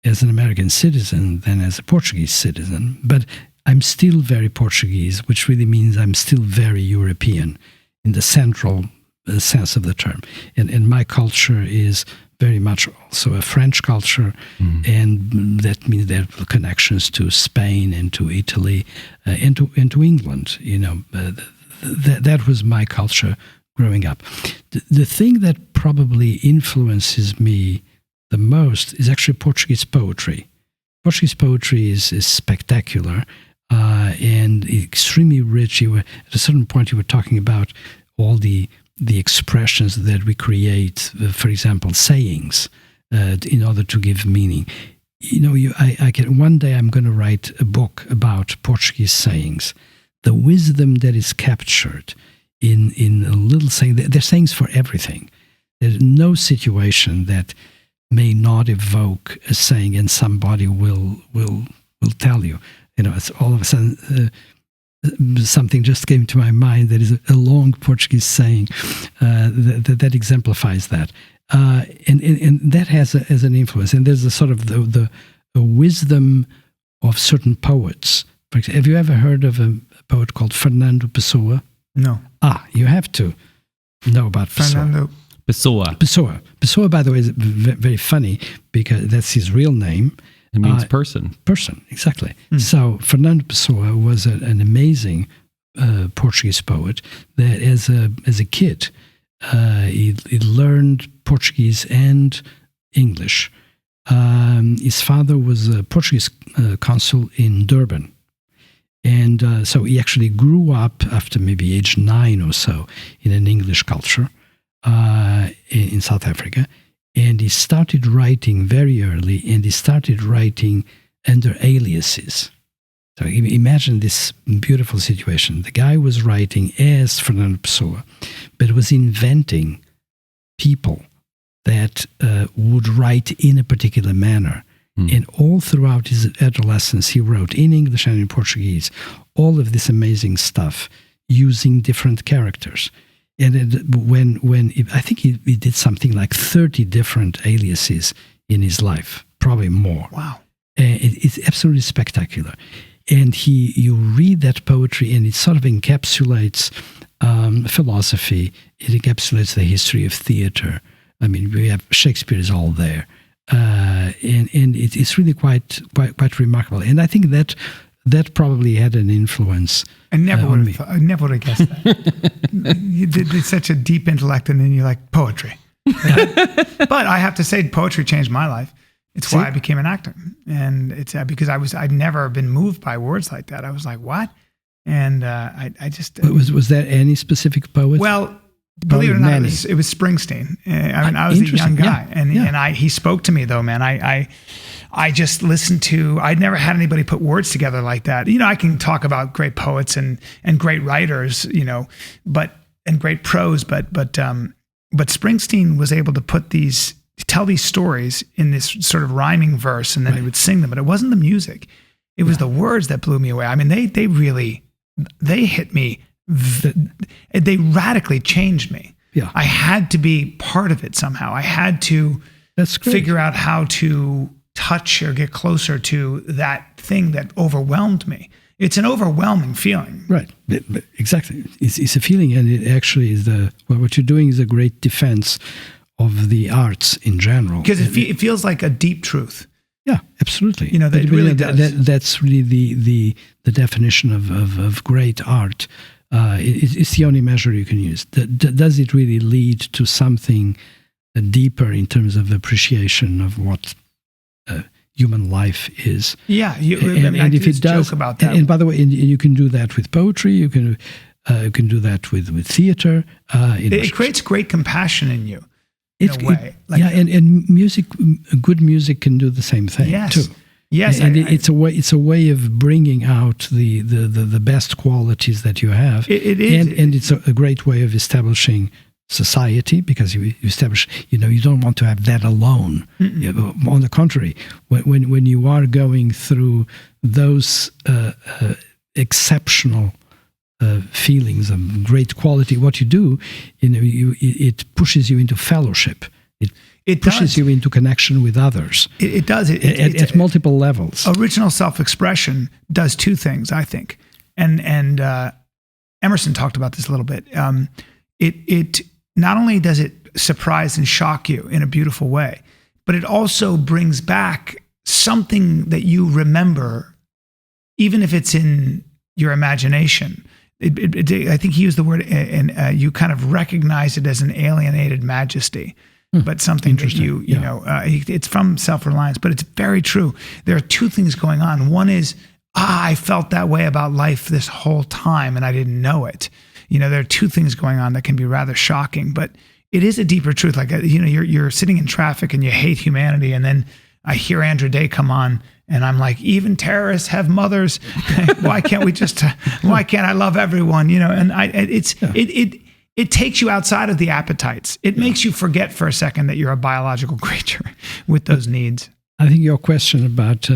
as an American citizen than as a Portuguese citizen. But I'm still very Portuguese, which really means I'm still very European in the central sense of the term. And my culture is very much also a French culture, and that means there are connections to Spain and to Italy and to England. That was my culture growing up. The thing that probably influences me the most is actually Portuguese poetry. Portuguese poetry is spectacular and extremely rich. At a certain point, you were talking about all the expressions that we create, for example, sayings, in order to give meaning. One day I'm going to write a book about Portuguese sayings, the wisdom that is captured in a little saying. They're sayings for everything. There's no situation that may not evoke a saying, and somebody will tell you. It's all of a sudden. Something just came to my mind that is a long Portuguese saying that exemplifies that, and that has an influence. And there's a sort of the wisdom of certain poets. For example, have you ever heard of a poet called Fernando Pessoa? No. You have to know about Fernando Pessoa. Pessoa, by the way, is very funny because that's his real name. It means person. Person, exactly. So Fernando Pessoa was an amazing Portuguese poet that as a kid, he learned Portuguese and English. His father was a Portuguese consul in Durban. And so he actually grew up after maybe age 9 or so in an English culture in South Africa. And he started writing very early, and he started writing under aliases. So imagine this beautiful situation. The guy was writing as Fernando Pessoa, but was inventing people that would write in a particular manner. And all throughout his adolescence, he wrote in English and in Portuguese all of this amazing stuff using different characters. And when I think he did something like 30 different aliases in his life, probably more. Wow. It's absolutely spectacular. And you read that poetry, and it sort of encapsulates philosophy. It encapsulates the history of theater. I mean, we have Shakespeare is all there. And it's really quite remarkable. And I think that probably had an influence. I never would have guessed that. You did such a deep intellect, and then you're like, poetry. But I have to say, poetry changed my life. It's why I became an actor. And it's because I'd never been moved by words like that. I was like, what? And I just... Was there any specific poet? Well, believe it or not, it was Springsteen. I was a young guy. And he spoke to me, though, man. I just listened to, I'd never had anybody put words together like that. I can talk about great poets and great writers, and great prose, but Springsteen was able to tell these stories in this sort of rhyming verse, and then he would sing them, but it wasn't the music. It was the words that blew me away. I mean, they hit me. They radically changed me. Yeah. I had to be part of it somehow. I had to figure out how to touch or get closer to that thing that overwhelmed me. It's an overwhelming feeling. Right. Exactly. It's a feeling, and it actually is what you're doing is a great defense of the arts in general. Because it feels like a deep truth. Yeah, absolutely. That it really does. That's really the definition of great art. It's the only measure you can use. Does it really lead to something deeper in terms of appreciation of what human life is? Yeah, and if it does, joke about that. And by the way, you can do that with poetry. You can do that with theater. It creates great compassion in you. In a way. And music, good music can do the same thing too. Yes, and it's a way of bringing out the best qualities that you have. It is, and it's a great way of establishing society, because you establish, you don't want to have that alone. On the contrary, when you are going through those exceptional feelings of great quality, what you do, it pushes you into fellowship. It pushes you into connection with others. It does. At multiple levels. Original self-expression does two things, I think. And Emerson talked about this a little bit. It not only does it surprise and shock you in a beautiful way. But it also brings back something that you remember, even if it's in your imagination. I think he used the word, and you kind of recognize it as an alienated majesty, but something that you know, it's from self-reliance, but it's very true. There are two things going on. One is, I felt that way about life this whole time and I didn't know it. You know, there are two things going on that can be rather shocking, but it is a deeper truth. Like, you know, you're sitting in traffic and you hate humanity, and then I hear Andrew Day come on, and I'm like, even terrorists have mothers. Why can't we just? Why can't I love everyone? You know, and it takes you outside of the appetites. It makes you forget for a second that you're a biological creature with those needs. I think your question about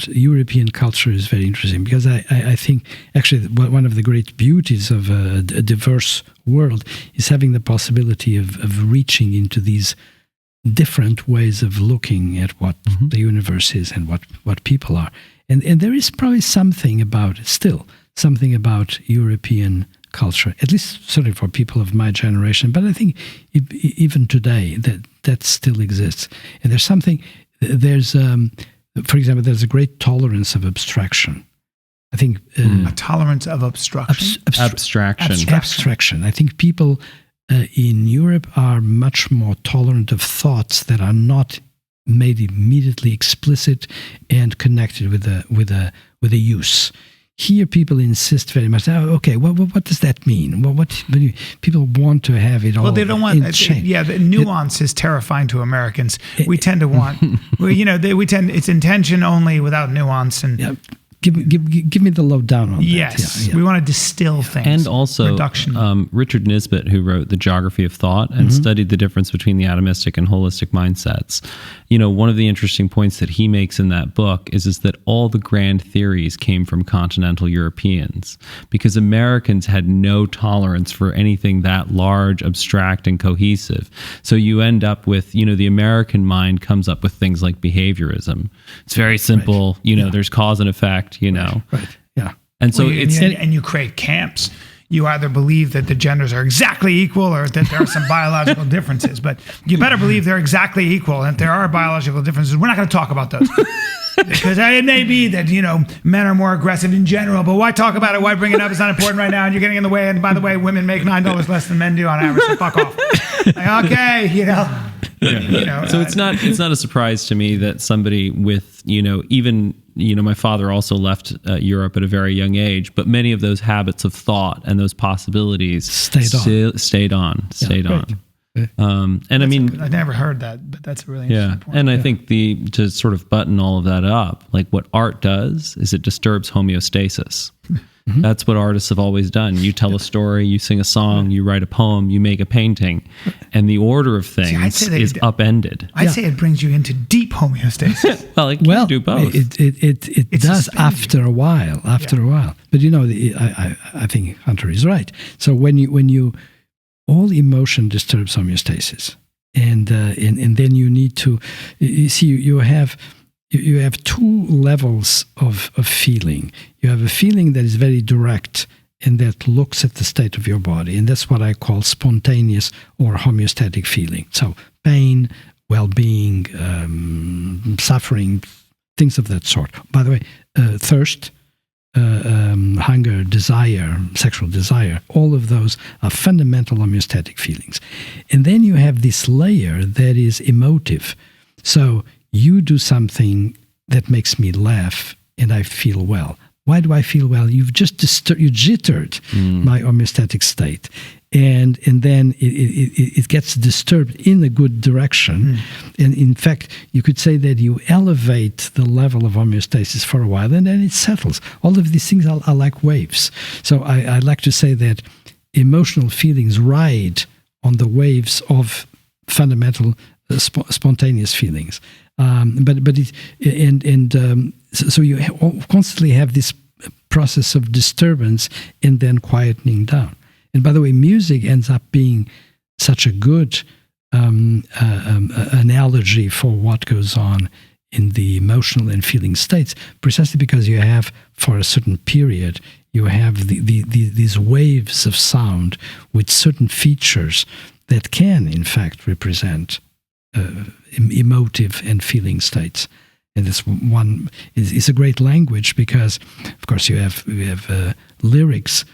European culture is very interesting, because I think actually one of the great beauties of a diverse world is having the possibility of reaching into these different ways of looking at what the universe is and what people are. And there is probably something about European culture, at least certainly for people of my generation, but I think even today that still exists. And for example, there's a great tolerance of abstraction. I think a tolerance of obstruction, abstraction. I think people in Europe are much more tolerant of thoughts that are not made immediately explicit and connected with a use. Here, people insist very much. Oh, okay, what does that mean? Well, what people want to have it all. Well, they don't want. The nuance is terrifying to Americans. We tend to want. It's intention only without nuance and. Give me the lowdown on that. Yes, we want to distill things. And also, Richard Nisbet, who wrote The Geography of Thought and studied the difference between the atomistic and holistic mindsets. You know, one of the interesting points that he makes in that book is that all the grand theories came from continental Europeans, because Americans had no tolerance for anything that large, abstract, and cohesive. So you end up with, you know, the American mind comes up with things like behaviorism. It's very simple. Right. There's cause and effect. Right. Yeah. And so and you create camps. You either believe that the genders are exactly equal or that there are some biological differences, but you better believe they're exactly equal. And if there are biological differences, we're not going to talk about those. Because it may be that, men are more aggressive in general, but why talk about it? Why bring it up? It's not important right now, and you're getting in the way. And by the way, women make $9 less than men do on average, so fuck off. Like, okay, So it's not a surprise to me that somebody with, even my father also left Europe at a very young age, but many of those habits of thought and those possibilities stayed on. And I mean, I never heard that, but that's a really interesting point. And I think to sort of button all of that up, like what art does is it disturbs homeostasis. Mm-hmm. That's what artists have always done. You tell a story, you sing a song, you write a poem, you make a painting, and the order of things is upended. I'd say it brings you into deep homeostasis. Well, it can do both. It does after a while. But I think Hunter is right. So when you all emotion disturbs homeostasis, and then you need to see you have two levels of feeling. You have a feeling that is very direct and that looks at the state of your body, and that's what I call spontaneous or homeostatic feeling. So pain, well-being, suffering, things of that sort. By the way, thirst, hunger, desire, sexual desire, all of those are fundamental homeostatic feelings. And then you have this layer that is emotive. So you do something that makes me laugh and I feel well. Why do I feel well? You've just you jittered my homeostatic state. And then it gets disturbed in a good direction. And in fact, you could say that you elevate the level of homeostasis for a while, and then it settles. All of these things are like waves. So I like to say that emotional feelings ride on the waves of fundamental spontaneous feelings. So you constantly have this process of disturbance and then quietening down. And by the way, music ends up being such a good analogy for what goes on in the emotional and feeling states, precisely because you have, for a certain period, you have these waves of sound with certain features that can, in fact, represent emotive and feeling states. And this one is a great language because, of course, you have lyrics,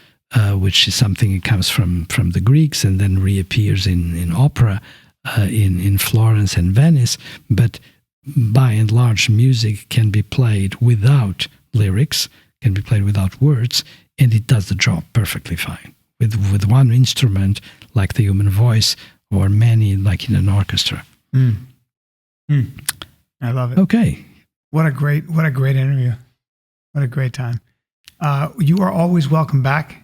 which is something that comes from the Greeks and then reappears in opera in Florence and Venice. But by and large, music can be played without lyrics, can be played without words, and it does the job perfectly fine. With one instrument, like the human voice, or many, like in an orchestra. I love it. Okay. What a great interview. What a great time. You are always welcome back.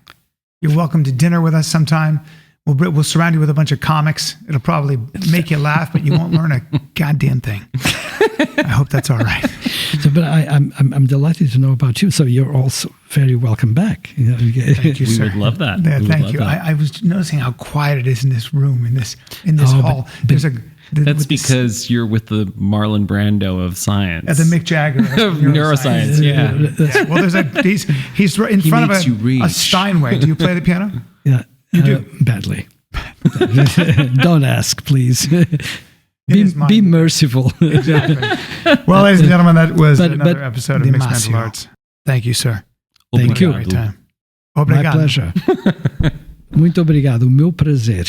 You're welcome to dinner with us sometime. We'll surround you with a bunch of comics. It'll probably make you laugh, but you won't learn a goddamn thing. I hope that's all right. So, but I'm delighted to know about you. So you're also very welcome back. Thank you, sir. We would love that. Yeah, thank you. I was noticing how quiet it is in this room, in this hall. That's because you're with the Marlon Brando of science. The Mick Jagger of neuroscience. Yeah. Well, he's in front of a Steinway. Do you play the piano? Yeah. You do? Badly. Don't ask, please. Be merciful. Exactly. Well, ladies and gentlemen, that was another episode of Mixed Mental Arts. Thank you, sir. Thank you. Great time. My pleasure. Muito obrigado. O meu prazer.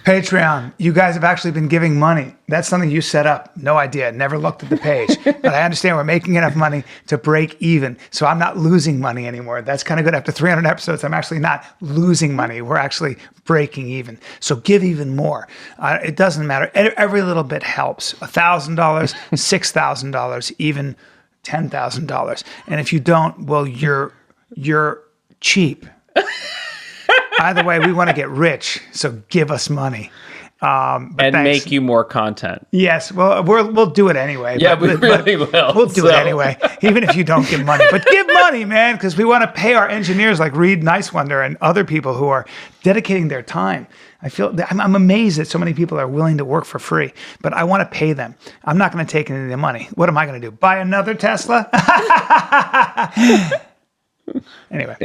Patreon. You guys have actually been giving money. That's something you set up. No idea. Never looked at the page. But I understand we're making enough money to break even. So I'm not losing money anymore. That's kind of good. After 300 episodes, I'm actually not losing money. We're actually breaking even. So give even more. It doesn't matter. Every little bit helps. $1,000, $6,000, even $10,000. And if you don't, well, you're cheap. Either way, we want to get rich, so give us money. And make you more content. Yes, well, we'll do it anyway. Yeah, we really will. We'll do it anyway, even if you don't give money. But give money, man, because we want to pay our engineers like Reed Nicewonder and other people who are dedicating their time. I'm amazed that so many people are willing to work for free, but I want to pay them. I'm not going to take any of the money. What am I going to do? Buy another Tesla? Anyway.